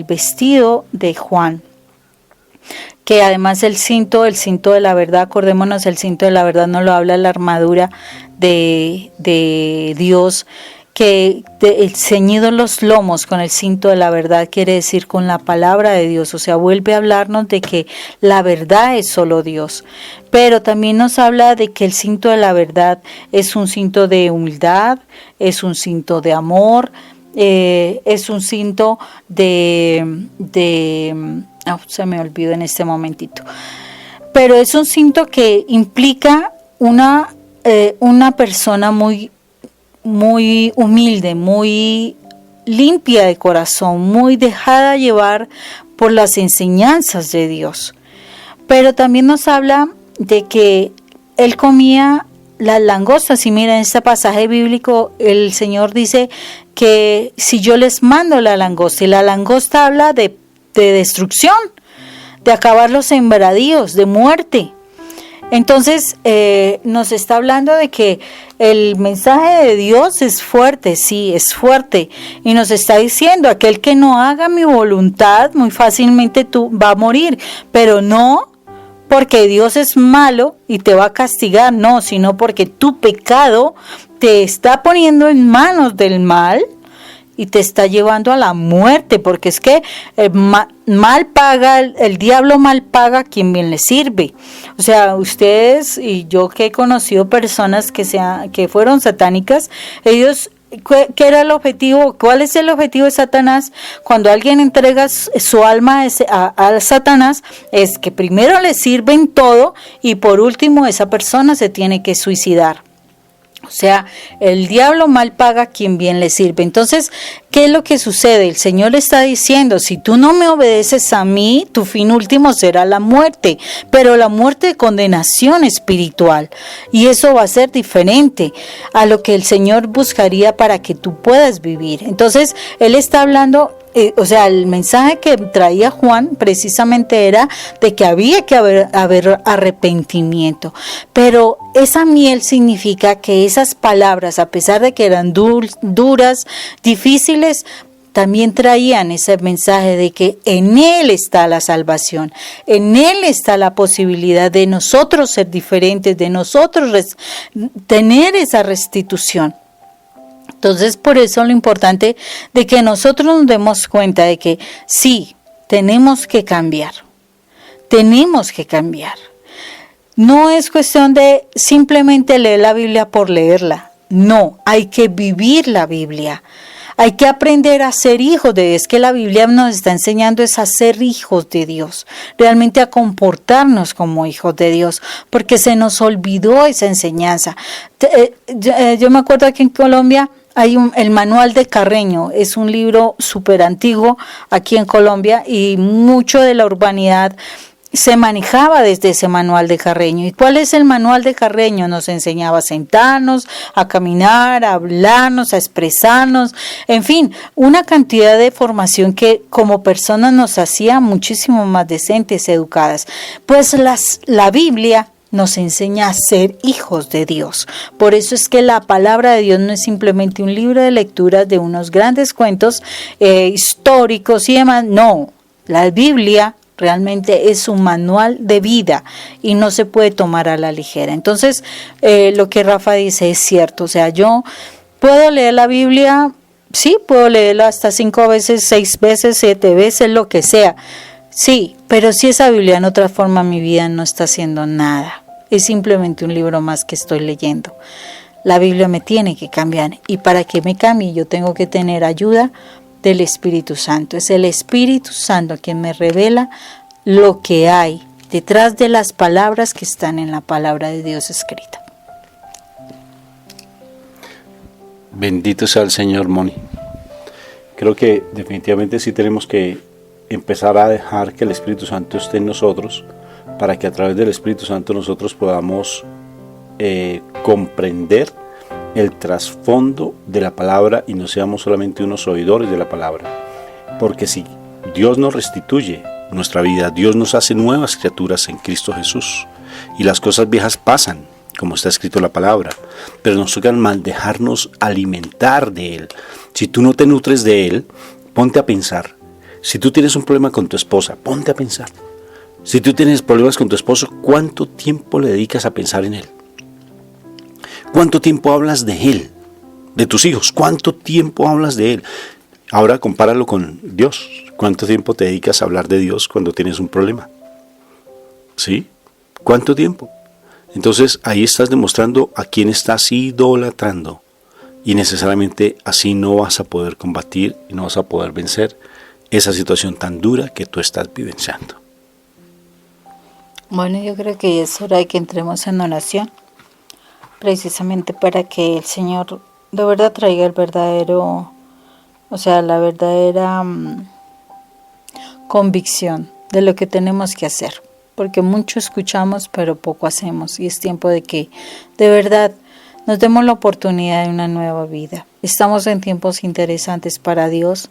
vestido de Juan, que además el cinto de la verdad, acordémonos, el cinto de la verdad no lo habla la armadura de Dios, que el ceñido los lomos con el cinto de la verdad quiere decir con la palabra de Dios, o sea, vuelve a hablarnos de que la verdad es solo Dios, pero también nos habla de que el cinto de la verdad es un cinto de humildad, es un cinto de amor, es un cinto se me olvidó en este momentito, pero es un cinto que implica una persona muy humilde, muy limpia de corazón, muy dejada llevar por las enseñanzas de Dios. Pero también nos habla de que él comía las langostas, y mira, en este pasaje bíblico el Señor dice que si yo les mando la langosta, y la langosta habla de destrucción, de acabar los sembradíos, de muerte. Entonces nos está hablando de que el mensaje de Dios es fuerte, sí, es fuerte, y nos está diciendo: aquel que no haga mi voluntad, muy fácilmente va a morir, pero no porque Dios es malo y te va a castigar, no, sino porque tu pecado te está poniendo en manos del mal y te está llevando a la muerte, porque es que mal paga, el diablo mal paga a quien bien le sirve. O sea, ustedes y yo que he conocido personas que fueron satánicas, ellos, ¿qué era el objetivo? ¿Cuál es el objetivo de Satanás? Cuando alguien entrega su alma a Satanás, es que primero le sirven todo y por último esa persona se tiene que suicidar. O sea, el diablo mal paga a quien bien le sirve. Entonces, ¿qué es lo que sucede? El Señor está diciendo: si tú no me obedeces a mí, tu fin último será la muerte, pero la muerte de condenación espiritual. Y eso va a ser diferente a lo que el Señor buscaría para que tú puedas vivir. Entonces, Él está hablando... o sea, el mensaje que traía Juan precisamente era de que había que haber arrepentimiento, pero esa miel significa que esas palabras, a pesar de que eran duras, difíciles, también traían ese mensaje de que en Él está la salvación, en Él está la posibilidad de nosotros ser diferentes, de nosotros tener esa restitución. Entonces, por eso lo importante de que nosotros nos demos cuenta de que sí, tenemos que cambiar. Tenemos que cambiar. No es cuestión de simplemente leer la Biblia por leerla. No, hay que vivir la Biblia. Hay que aprender a ser hijos de Dios. Es que la Biblia nos está enseñando es a ser hijos de Dios, realmente a comportarnos como hijos de Dios, porque se nos olvidó esa enseñanza. Yo me acuerdo aquí en Colombia hay el manual de Carreño, es un libro súper antiguo aquí en Colombia y mucho de la urbanidad se manejaba desde ese manual de Carreño. ¿Y cuál es el manual de Carreño? Nos enseñaba a sentarnos, a caminar, a hablarnos, a expresarnos, en fin, una cantidad de formación que como personas nos hacía muchísimo más decentes, educadas. Pues la Biblia nos enseña a ser hijos de Dios. Por eso es que la palabra de Dios no es simplemente un libro de lecturas de unos grandes cuentos históricos y demás. No, la Biblia realmente es un manual de vida y no se puede tomar a la ligera. Entonces, lo que Rafa dice es cierto. O sea, yo puedo leer la Biblia, sí, puedo leerla hasta 5 veces, 6 veces, 7 veces, lo que sea. Sí, pero si esa Biblia no transforma mi vida, no está haciendo nada. Es simplemente un libro más que estoy leyendo. La Biblia me tiene que cambiar y para que me cambie yo tengo que tener ayuda del Espíritu Santo. Es el Espíritu Santo quien me revela lo que hay detrás de las palabras que están en la palabra de Dios escrita. Bendito sea el Señor, Moni. Creo que definitivamente sí tenemos que empezar a dejar que el Espíritu Santo esté en nosotros, para que a través del Espíritu Santo nosotros podamos comprender el trasfondo de la palabra y no seamos solamente unos oidores de la palabra. Porque si Dios nos restituye nuestra vida, Dios nos hace nuevas criaturas en Cristo Jesús y las cosas viejas pasan, como está escrito en la palabra, pero nos toca mal dejarnos alimentar de Él. Si tú no te nutres de Él, ponte a pensar. Si tú tienes un problema con tu esposa, ponte a pensar. Si tú tienes problemas con tu esposo, ¿cuánto tiempo le dedicas a pensar en él? ¿Cuánto tiempo hablas de él? De tus hijos, ¿cuánto tiempo hablas de él? Ahora compáralo con Dios. ¿Cuánto tiempo te dedicas a hablar de Dios cuando tienes un problema? ¿Sí? ¿Cuánto tiempo? Entonces ahí estás demostrando a quién estás idolatrando. Y necesariamente así no vas a poder combatir y no vas a poder vencer esa situación tan dura que tú estás vivenciando. Bueno, yo creo que es hora de que entremos en oración, precisamente para que el Señor de verdad traiga el verdadero, o sea, la verdadera convicción de lo que tenemos que hacer, porque mucho escuchamos pero poco hacemos y es tiempo de que de verdad nos demos la oportunidad de una nueva vida. Estamos en tiempos interesantes para Dios,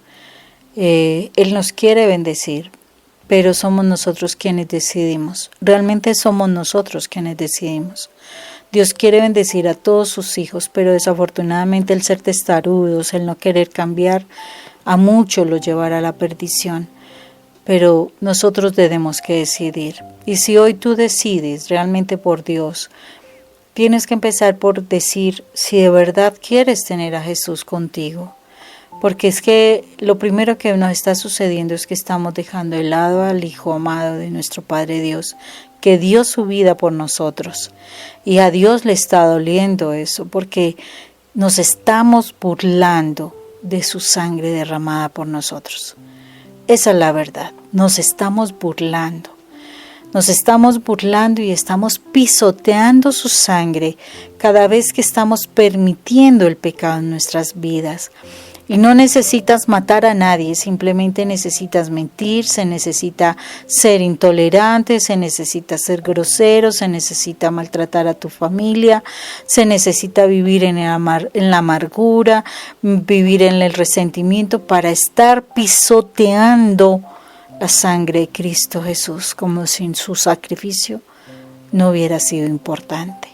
Él nos quiere bendecir, pero somos nosotros quienes decidimos. Realmente somos nosotros quienes decidimos. Dios quiere bendecir a todos sus hijos, pero desafortunadamente el ser testarudos, el no querer cambiar, a muchos los llevará a la perdición. Pero nosotros tenemos que decidir. Y si hoy tú decides realmente por Dios, tienes que empezar por decir si de verdad quieres tener a Jesús contigo. Porque es que lo primero que nos está sucediendo es que estamos dejando de lado al Hijo amado de nuestro Padre Dios, que dio su vida por nosotros. Y a Dios le está doliendo eso, porque nos estamos burlando de su sangre derramada por nosotros. Esa es la verdad, nos estamos burlando. Nos estamos burlando y estamos pisoteando su sangre cada vez que estamos permitiendo el pecado en nuestras vidas. Y no necesitas matar a nadie, simplemente necesitas mentir, se necesita ser intolerante, se necesita ser grosero, se necesita maltratar a tu familia, se necesita vivir en la amargura, vivir en el resentimiento para estar pisoteando la sangre de Cristo Jesús, como si su sacrificio no hubiera sido importante.